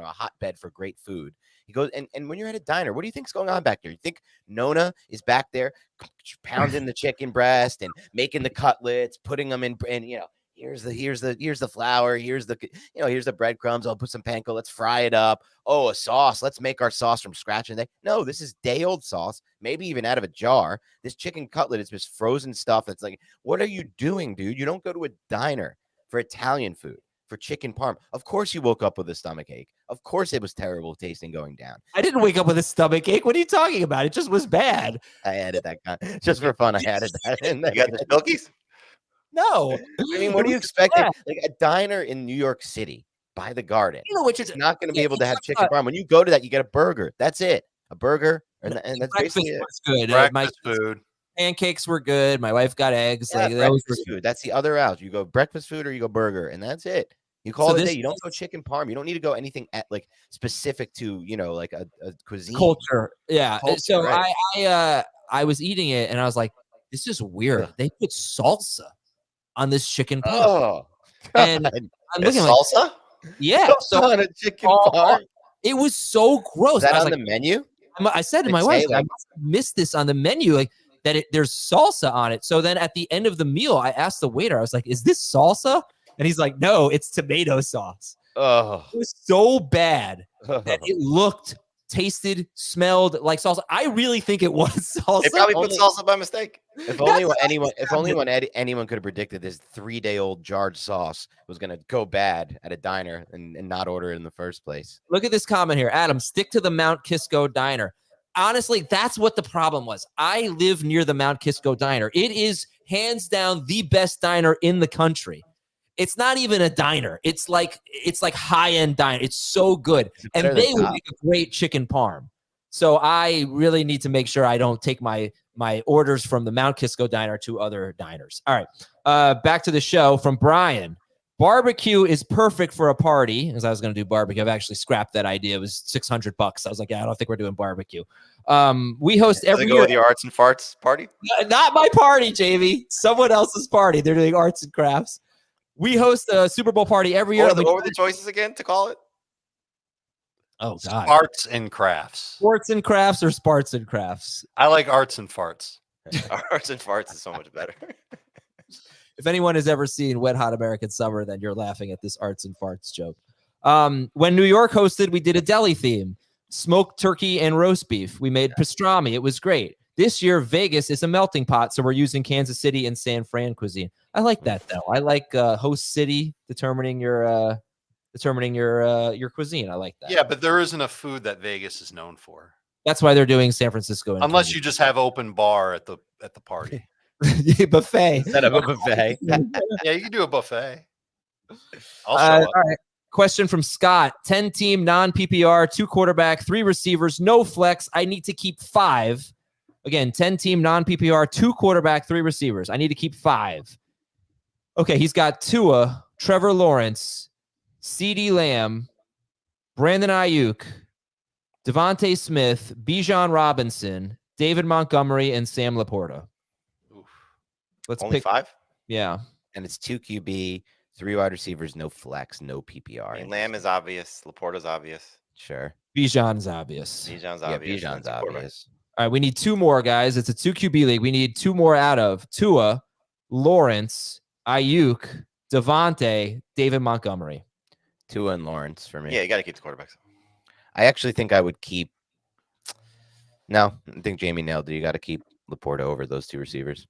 hotbed for great food. He goes, and when you're at a diner, what do you think's going on back there? You think Nona is back there pounding the chicken breast and making the cutlets, putting them in, and here's the flour, here's the breadcrumbs. I'll put some panko. Let's fry it up. Oh, a sauce. Let's make our sauce from scratch. And no, this is day old sauce, maybe even out of a jar. This chicken cutlet is just frozen stuff. That's like, what are you doing, dude? You don't go to a diner for Italian food. For chicken parm. Of course you woke up with a stomach ache. Of course it was terrible tasting going down. I didn't wake up with a stomach ache. What are you talking about? It just was bad. I added that just for fun. I added that in there. You got the cookies? No. I mean, what do you expect? Like a diner in New York City by the Garden. Which is not going to be able to have chicken parm. When you go to that, you get a burger. That's it. A burger. And that's basically it. Good. Breakfast food. Pancakes were good. My wife got eggs. Yeah, breakfast food. That's the other route. You go breakfast food or you go burger, and that's it. You call it a day. You don't go chicken parm. You don't need to go anything specific to like a cuisine culture. Yeah. Culture, so right. I was eating it and I was like, this is weird. They put salsa on this chicken parm. Oh, and I'm looking salsa? like, yeah. So on a chicken parm. It was so gross. Is that on the menu? I said to my wife, I missed this on the menu. Like that, there's salsa on it. So then at the end of the meal, I asked the waiter. I was like, "Is this salsa?" And he's like, no, it's tomato sauce. Oh, it was so bad that it tasted, smelled like salsa. I really think it was salsa. They probably put salsa by mistake. If only anyone could have predicted this 3-day-old jarred sauce was going to go bad at a diner and not order it in the first place. Look at this comment here. Adam, stick to the Mount Kisco diner. Honestly, that's what the problem was. I live near the Mount Kisco diner. It is hands down the best diner in the country. It's not even a diner. It's like high-end diner. It's so good. And they would make a great chicken parm. So I really need to make sure I don't take my orders from the Mount Kisco diner to other diners. All right. Back to the show from Brian. Barbecue is perfect for a party. As I was going to do barbecue, I've actually scrapped that idea. It was $600. I was like, yeah, I don't think we're doing barbecue. We host every year. Go with your arts and farts party? Not my party, Jamey. Someone else's party. They're doing arts and crafts. We host a Super Bowl party every year. What were the choices again to call it? Oh, God. Arts and crafts. Sports and crafts or sparts and crafts? I like arts and farts. Arts and farts is so much better. If anyone has ever seen Wet Hot American Summer, then you're laughing at this arts and farts joke. When New York hosted, we did a deli theme. Smoked turkey and roast beef. We made pastrami. It was great. This year, Vegas is a melting pot, so we're using Kansas City and San Fran cuisine. I like that though. I like host city determining your cuisine. I like that. Yeah, but there isn't a food that Vegas is known for. That's why they're doing San Francisco. And Unless you just have open bar at the party. buffet. Instead of a buffet. Yeah, you can do a buffet. I'll show up. All right. Question from Scott. 10-team non-PPR, 2 quarterback, 3 receivers, no flex. I need to keep 5. Again, 10-team non-PPR, 2 quarterback, 3 receivers. I need to keep 5. Okay, he's got Tua, Trevor Lawrence, CeeDee Lamb, Brandon Ayuk, Devontae Smith, Bijan Robinson, David Montgomery, and Sam Laporta. Oof. Let's Only pick 5? Yeah. And it's 2 QB, 3 wide receivers, no flex, no PPR. I mean, Lamb is obvious. Laporta's obvious. Sure. Bijan's obvious. Bijan's Yeah, obvious. Bijan's That's a quarterback. obvious. All right, we need 2 more, guys. It's a 2 QB league. We need 2 more out of Tua, Lawrence, Ayuk, Devontae, David Montgomery. Tua and Lawrence for me. Yeah, you got to keep the quarterbacks. I actually think I would keep. No, I think Jamey nailed it. You got to keep Laporta over those 2 receivers.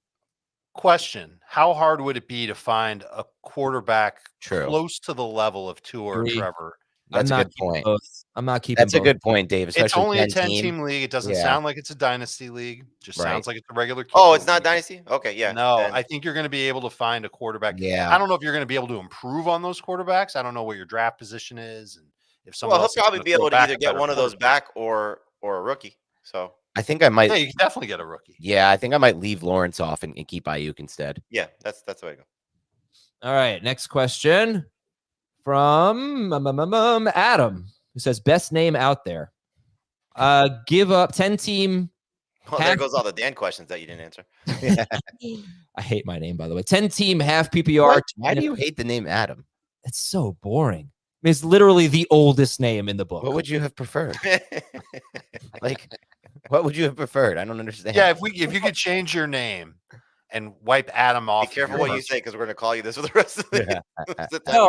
Question: how hard would it be to find a quarterback True. close to the level of Tua or Agree. Trevor? That's I'm a not good keeping point. both. I'm not keeping That's a both. good point, Dave. It's Especially only a 10-team. 10-team league. It doesn't Yeah. sound like it's a dynasty league. Just Right. sounds like it's a regular. Oh, keeper it's not league. dynasty? Okay, yeah. No, then- I think you're going to be able to find a quarterback. Yeah. I don't know if you're going to be able to improve on those quarterbacks. I don't know what your draft position is, and if someone well, else he'll is probably gonna be throw able to back either a get better one of those quarterback. back or a rookie. So, I think I might. Yeah, you can definitely get a rookie. Yeah, I think I might leave Lawrence off and keep Ayuk instead. yeah, that's the way to go. All right, next question from Adam, who says best name out there. Give up 10-team. Well, there goes all the Dan questions that you didn't answer. I hate my name, by the way. 10-team half PPR. Why do you hate the name Adam? It's so boring. I mean, it's literally the oldest name in the book. What would you have preferred? Like, what would you have preferred? I don't understand. Yeah, if you could change your name and wipe Adam Be off. of careful your what you list. say because we're going to call you this for the rest of the No,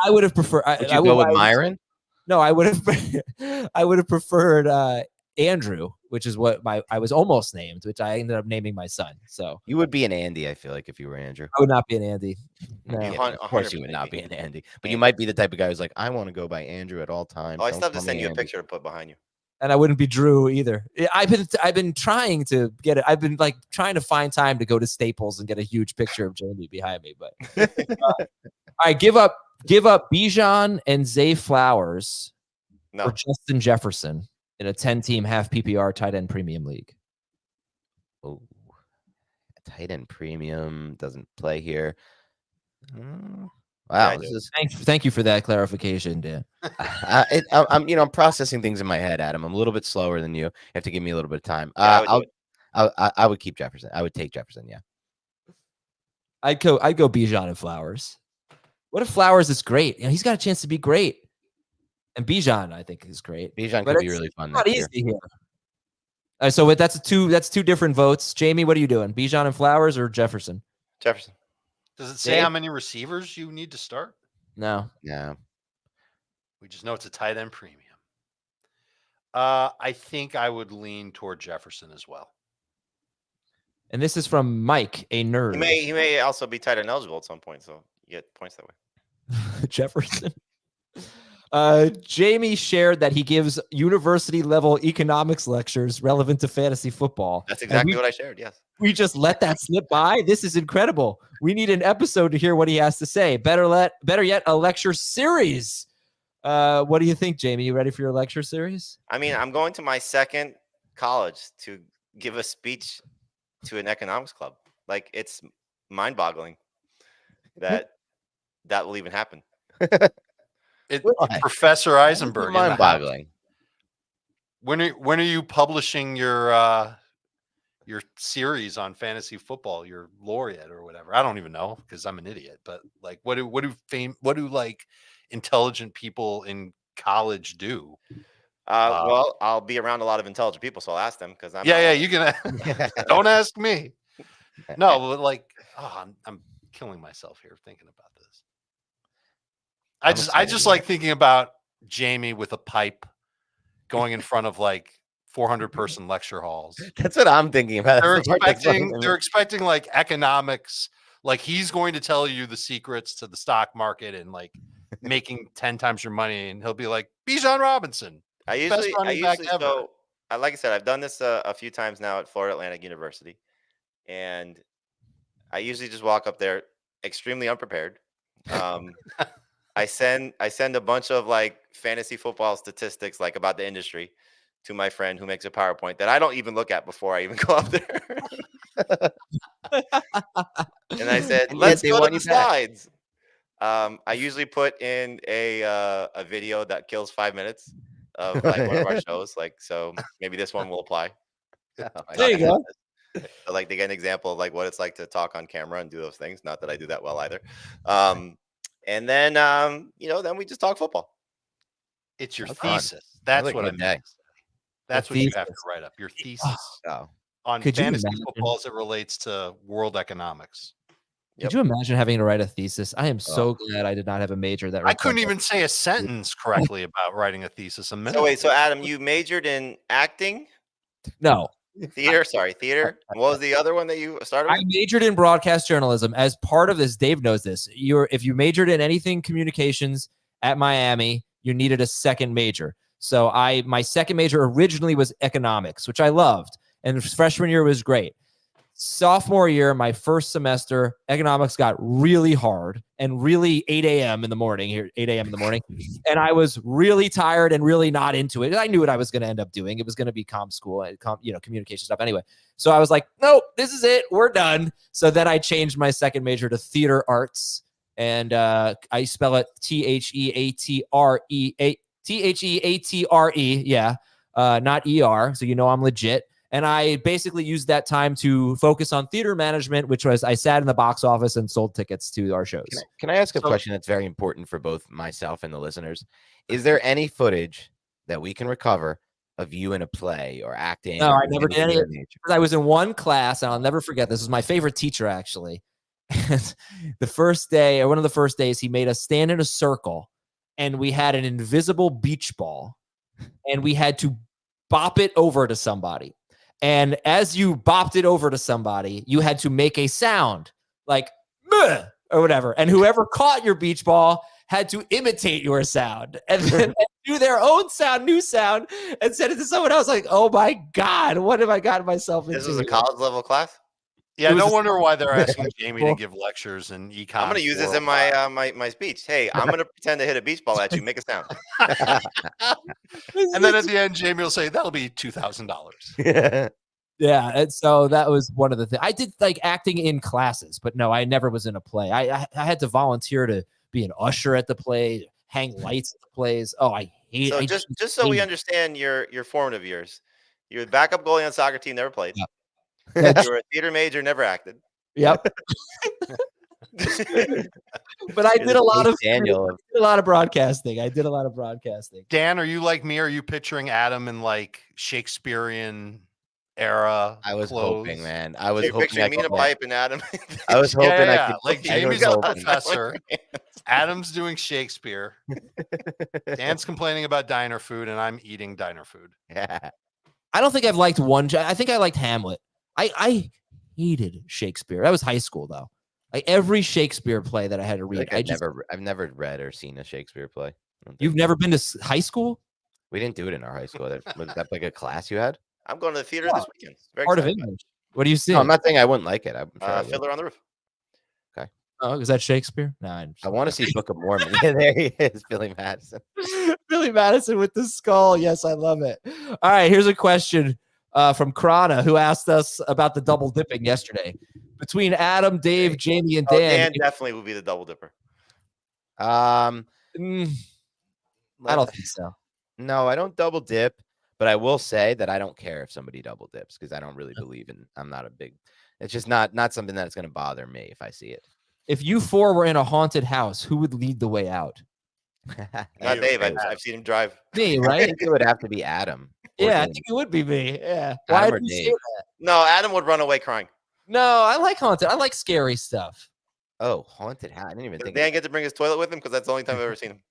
I would have preferred. Would you go with Myron? No, I would have. I would have preferred Andrew, which is what I was almost named, which I ended up naming my son. So You would be an Andy, I feel like, if you were Andrew. I would not be an Andy. No. Yeah, of course you would 100% not be be an Andy. But you might be the type of guy who's like, I want to go by Andrew at all times. Oh, I Don't still have to call me send you a Andy." picture to put behind you. And I wouldn't be Drew either. I've been trying to get it. I've been like trying to find time to go to Staples and get a huge picture of Jamey behind me. But all right, give up Bijan and Zay Flowers No. for Justin Jefferson in a 10-team half PPR tight end premium league. Oh, tight end premium doesn't play here. Wow, I this do. is. Thank you for that clarification, Dan. I'm processing things in my head, Adam. I'm a little bit slower than you. You have to give me a little bit of time. Yeah, I would do I would keep Jefferson. I would take Jefferson. Yeah. I'd go Bijan and Flowers. What if Flowers is great? You know, he's got a chance to be great. And Bijan, I think, is great. Bijan But could be it's really fun not next year. easy here. So that's two different votes. Jamey, what are you doing? Bijan and Flowers or Jefferson? Jefferson. Does it say Dave? how many receivers you need to start? No. Yeah. We just know it's a tight end premium. I think I would lean toward Jefferson as well. And this is from Mike, a nerd. He may also be tight end eligible at some point, so you get points that way. Jefferson. Jamey shared that he gives university level economics lectures relevant to fantasy football. That's And exactly what I shared. Yes. we just let that slip by. This is incredible. We need an episode to hear what he has to say. Better yet, a lecture series. What do you think, Jamey? You ready for your lecture series? I mean, I'm going to my second college to give a speech to an economics club. Like, it's mind-boggling that will even happen. Professor Eisenberg. in the house. Mind-boggling. When are you publishing your series on fantasy football, your laureate or whatever? I don't even know because I'm an idiot. But like, what do like intelligent people in college do? Well, I'll be around a lot of intelligent people, so I'll ask them because I'm You can. Don't ask me. No, but like, I'm killing myself here thinking about this. I just like thinking about Jamey with a pipe going in front of like 400-person lecture halls. That's what I'm thinking about. They're expecting like economics. Like he's going to tell you the secrets to the stock market and like making 10 times your money. And he'll be like, Bijan Robinson. I usually so like I said, I've done this a few times now at Florida Atlantic University, and I usually just walk up there extremely unprepared. I send a bunch of like fantasy football statistics like about the industry to my friend who makes a PowerPoint that I don't even look at before I even go up there. And I said, let's go to the slides. I usually put in a video that kills 5 minutes of like one of our shows. Like, so maybe this one will apply. There you go. So, like, they get an example of like what it's like to talk on camera and do those things. Not that I do that well either. And then then we just talk football. It's your thesis. That's what I meant. That's what you have to write up. Your thesis on fantasy football as it relates to world economics. Could you imagine having to write a thesis? I am so glad I did not have a major that I couldn't even say a sentence correctly about writing a thesis a minute. So wait, so Adam, you majored in acting? No. Theater. What was the other one that you started with? I majored in broadcast journalism. As part of this, Dave knows this. If you majored in anything communications at Miami, you needed a second major. So my second major originally was economics, which I loved. And freshman year was great. Sophomore year, my first semester, economics got really hard and really 8 a.m. in the morning. And I was really tired and really not into it. I knew what I was going to end up doing. It was going to be comm school and communication stuff anyway. So I was like, nope, this is it. We're done. So then I changed my second major to theater arts. And I spell it Theatre. Yeah. Not ER. So I'm legit. And I basically used that time to focus on theater management, which was I sat in the box office and sold tickets to our shows. Can I ask a question that's very important for both myself and the listeners? Is there any footage that we can recover of you in a play or acting? No, I never did any of it. I was in one class, and I'll never forget. This was my favorite teacher, actually. And the first day, or one of the first days, he made us stand in a circle, and we had an invisible beach ball, and we had to bop it over to somebody. And as you bopped it over to somebody, you had to make a sound like "Bleh," or whatever. And whoever caught your beach ball had to imitate your sound and then do their own sound, new sound, and send it to someone else. Like, oh my God, what have I gotten myself into? This was a college level class? Yeah, no wonder why they're asking Jamey to give lectures in econ. I'm going to use this in my my speech. Hey, I'm going to pretend to hit a beach ball at you. Make a sound. And then at the end, Jamey will say, that'll be $2,000. Yeah. And so that was one of the things. I did like acting in classes, but no, I never was in a play. I had to volunteer to be an usher at the play, hang lights at the plays. Oh, I hate it. So just so we understand your formative years, you're the backup goalie on soccer team, never played. Yeah. You were a theater major, never acted. Yep. But I did a lot of broadcasting. Dan, are you like me? Are you picturing Adam in like Shakespearean era? I was hoping, man. I was hoping picturing me in a pipe and Adam. I was hoping I could. Like Jamey's a professor. Adam's doing Shakespeare. Dan's complaining about diner food, and I'm eating diner food. Yeah. I don't think I've liked one. I think I liked Hamlet. I hated Shakespeare. That was high school, though. Like every Shakespeare play that I had to read. I've never read or seen a Shakespeare play. You've never been to high school? We didn't do it in our high school. Was that like a class you had? I'm going to the theater this weekend. Very Part of English. What do you see? No, I'm not saying I wouldn't like it. I'm sure Fiddler on the Roof. Okay. Oh, is that Shakespeare? No, I want to see Book of Mormon. Yeah, there he is, Billy Madison. Billy Madison with the skull. Yes, I love it. All right, here's a question from Krana, who asked us about the double dipping yesterday. Between Adam, Dave, Jamey, and Dan. Dan definitely will be the double dipper. I don't think so. No, I don't double dip, but I will say that I don't care if somebody double dips because I don't really believe in. I'm not a big. It's just not something that's going to bother me if I see it. If you four were in a haunted house, who would lead the way out? Not Dave. I've seen him drive. Me, right? I think it would have to be Adam. Yeah, I think it would be me. Yeah. Why did you say that? No, Adam would run away crying. No, I like haunted. I like scary stuff. Oh, haunted house. I didn't even think. Dan get to bring his toilet with him because that's the only time I've ever seen him.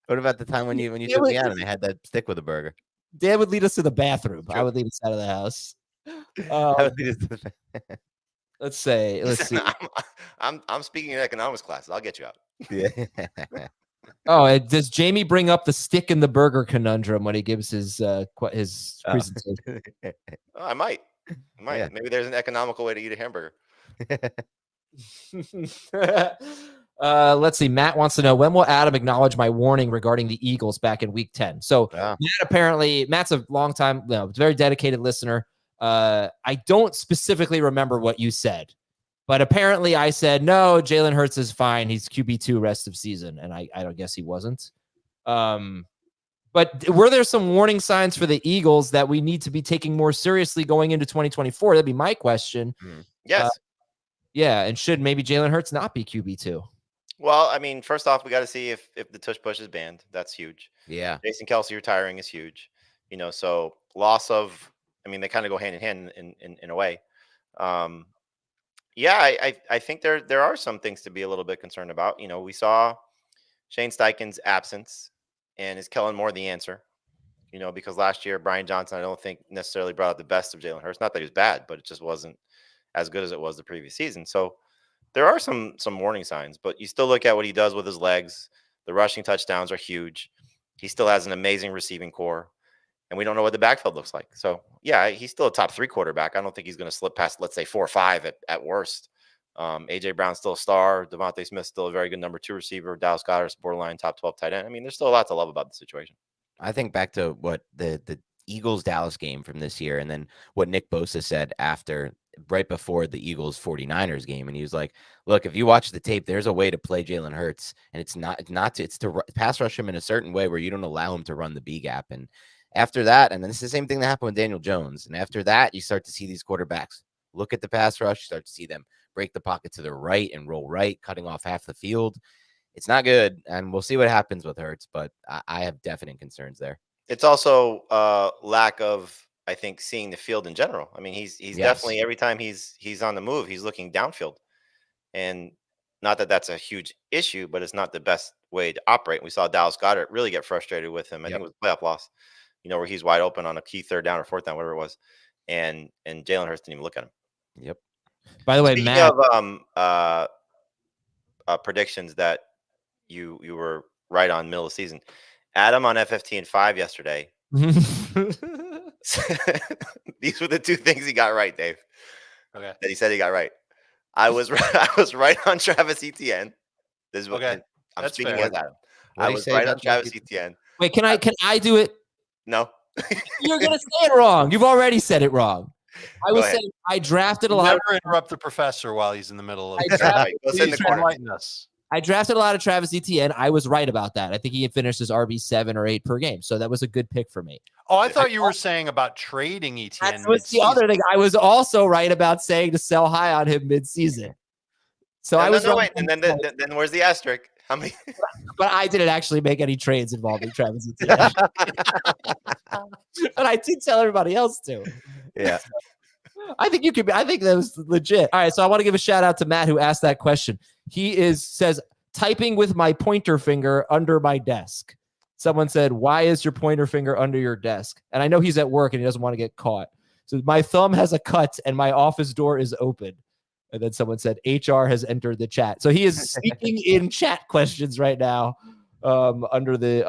What about the time when you Yeah, took but- me out and they had that stick with a burger? Dan would lead us to the bathroom. I True. would lead us out of the house. I would lead us to the- Let's see. Listen, I'm speaking in economics classes. I'll get you out. Yeah. Oh, does Jamey bring up the stick in the burger conundrum when he gives his Oh. presentation? Oh, I might. Yeah. Maybe there's an economical way to eat a hamburger. Let's see. Matt wants to know, when will Adam acknowledge my warning regarding the Eagles back in week 10? So Matt's a long time, very dedicated listener. I don't specifically remember what you said, but apparently I said, no, Jalen Hurts is fine. He's QB2 rest of season. And I don't guess he wasn't. But were there some warning signs for the Eagles that we need to be taking more seriously going into 2024? That'd be my question. Yes. Yeah. And should maybe Jalen Hurts not be QB2? Well, I mean, first off, we got to see if the tush push is banned. That's huge. Yeah. Jason Kelsey retiring is huge. So loss of, I mean, they kind of go hand in hand in a way. Yeah, I think there are some things to be a little bit concerned about. We saw Shane Steichen's absence, and is Kellen Moore the answer? Because last year, Brian Johnson, I don't think necessarily brought out the best of Jalen Hurts. Not that he was bad, but it just wasn't as good as it was the previous season. So there are some warning signs, but you still look at what he does with his legs. The rushing touchdowns are huge. He still has an amazing receiving core, and we don't know what the backfield looks like. So yeah, he's still a top 3 quarterback. I don't think he's going to slip past, let's say, 4 or 5 at worst. AJ Brown's still a star. Devontae Smith's still a very good number 2 receiver. Dallas Goedert's borderline top 12 tight end. I mean, there's still a lot to love about the situation. I think back to what the Eagles Dallas game from this year, and then what Nick Bosa said right before the Eagles 49ers game. And he was like, look, if you watch the tape, there's a way to play Jalen Hurts, and it's to pass rush him in a certain way where you don't allow him to run the B gap. And after that, and then it's the same thing that happened with Daniel Jones. And after that, you start to see these quarterbacks look at the pass rush, you start to see them break the pocket to the right and roll right, cutting off half the field. It's not good, and we'll see what happens with Hurts, but I have definite concerns there. It's also lack of, I think, seeing the field in general. I mean, he's definitely, every time he's on the move, he's looking downfield. And not that that's a huge issue, but it's not the best way to operate. We saw Dallas Goedert really get frustrated with him. I think it was a playoff loss, where he's wide open on a key 3rd down or 4th down, whatever it was. And Jalen Hurts didn't even look at him. Yep. By the way, Speaking Matt, of predictions that you were right on middle of the season. Adam on FFT and 5 yesterday. These were the 2 things he got right, Dave. Okay. That he said he got right. I was right on Travis Etienne. This is what Okay. I'm That's speaking fair. as Adam. What I did he was say right on about Travis Travis Etienne. wait, can I do it? No. You're gonna say it wrong. You've already said it wrong. I was ahead. saying I drafted a You lot. never interrupt the professor while he's in the middle of Go sit in the He's corner. enlightening us. I drafted a lot of Travis Etienne. I was right about that. I think he finishes RB 7 or 8 per game, so that was a good pick for me. Oh, I thought you were saying about trading Etienne. That was the other thing. I was also right about saying to sell high on him mid-season. So No, I was no, right. wait. And then where's the asterisk? How many? But I didn't actually make any trades involving Travis Etienne. But I did tell everybody else to. Yeah. I think that was legit. All right, so I want to give a shout out to Matt who asked that question. He says typing with my pointer finger under my desk. Someone said, "Why is your pointer finger under your desk?" And I know he's at work and he doesn't want to get caught. So my thumb has a cut and my office door is open. And then someone said, HR has entered the chat. So he is speaking in chat questions right now under the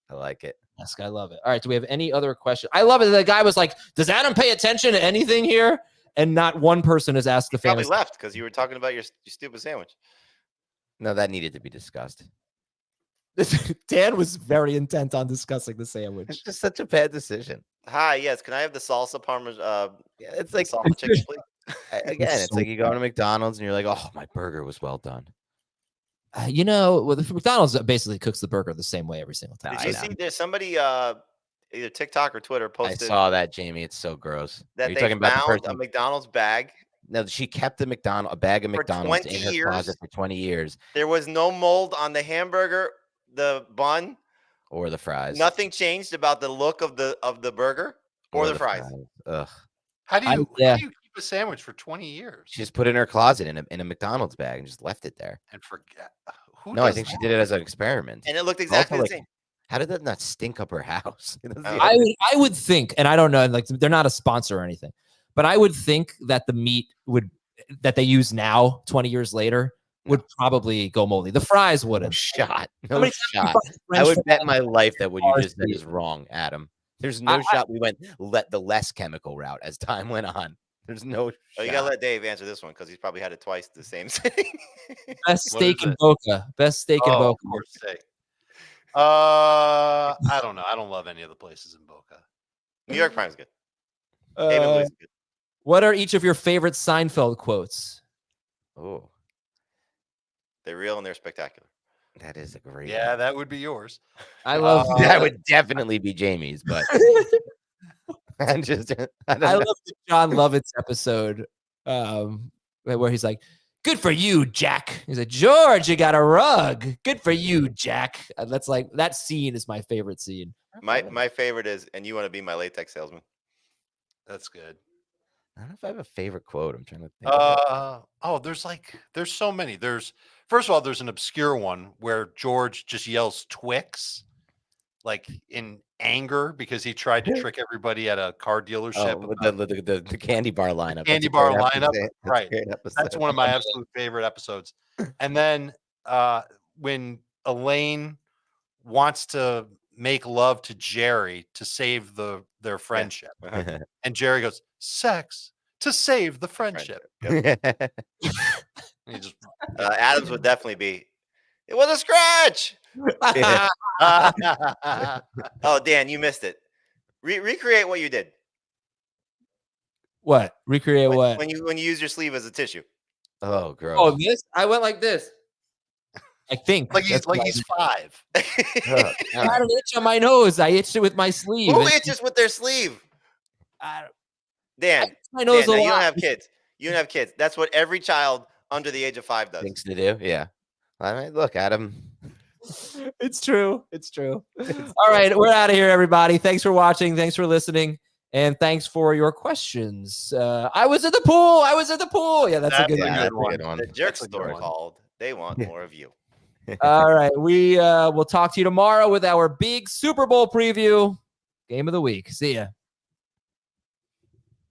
I like it. desk. I love it. All right. Do we have any other questions? I love it. The guy was like, does Adam pay attention to anything here? And not one person has asked the Probably family. left because you were talking about your stupid sandwich. No, that needed to be discussed. Dan was very intent on discussing the sandwich. It's just such a bad decision. Hi, yes. Can I have the salsa parmesan? Yeah, it's like salsa chicken, please. again, it's like you go to McDonald's and you're like, oh, my burger was well done. McDonald's basically cooks the burger the same way every single time. Did you see? There's somebody, either TikTok or Twitter, I posted saw that, Jamie. It's so gross. Are that you they talking about the found a person? McDonald's bag. No, she kept a bag of For McDonald's 20 in her years? closet for 20 years, There was no mold on the hamburger, the bun. or the fries. Nothing changed about the look of the burger or the fries. Ugh. How do you yeah. keep a sandwich for 20 years She just put it in her closet in a McDonald's bag and just left it there. and forget? Who No, I does think she that? did it as an experiment. And it looked exactly the like, same. How did that not stink up her house? I would think, and I don't know, like they're not a sponsor or anything, but I would think that the meat that they use now, 20 years later, would probably go moldy. The fries No wouldn't. shot. How No many times shot. you find I French would fries bet my life that what you bars just said to is wrong, Adam. There's I- no shot we went the less chemical route as time went on. There's no Oh, you shot. gotta let Dave answer this one because he's probably had it twice the same thing. Best What steak is in it? Boca. Best steak in Oh, Boca. of course. Say. I don't know. I don't love any of the places in Boca. New York Prime's good. David Louis is good. What are each of your favorite Seinfeld quotes? Oh, They're real and they're spectacular. that is a great Yeah, one. that would be yours. I love That would definitely be Jamie's, but I love the John Lovitz episode where he's like, "Good for you, Jack." He's like, "George, you got a rug. Good for you, Jack." That's like that scene is my favorite scene. My favorite is, and you want to be my latex salesman. That's good. I don't know if I have a favorite quote. I'm trying to think. There's so many. First of all, there's an obscure one where George just yells Twix, like in anger because he tried to trick everybody at a car dealership. Oh, with the candy bar lineup. Candy bar lineup, right? That's one of my absolute favorite episodes. And then when Elaine wants to make love to Jerry to save their friendship, and Jerry goes, "Sex to save the friendship." Yep. And he just Adams would definitely be. It was a scratch. Oh, Dan, you missed it. Recreate what you did. What? Recreate what? When you use your sleeve as a tissue. Oh, gross. Oh, this? I went like this. I think. like he's That's what I he's did. 5. Ugh, I had an itch on my nose. I itched it with my sleeve. Who and itches with their sleeve? I Dan. itched my nose Dan, a now, you don't lot. have kids. You don't have kids. That's what every child under the age of 5 does. Things to do. Yeah. I mean, look, Adam. It's true. It's true. All right. We're out of here, everybody. Thanks for watching. Thanks for listening. And thanks for your questions. I was at the pool. Yeah, that's a good Yeah, that's one. a good one. The jerk store called. They want more of you. All right. We will talk to you tomorrow with our big Super Bowl preview. Game of the week. See ya.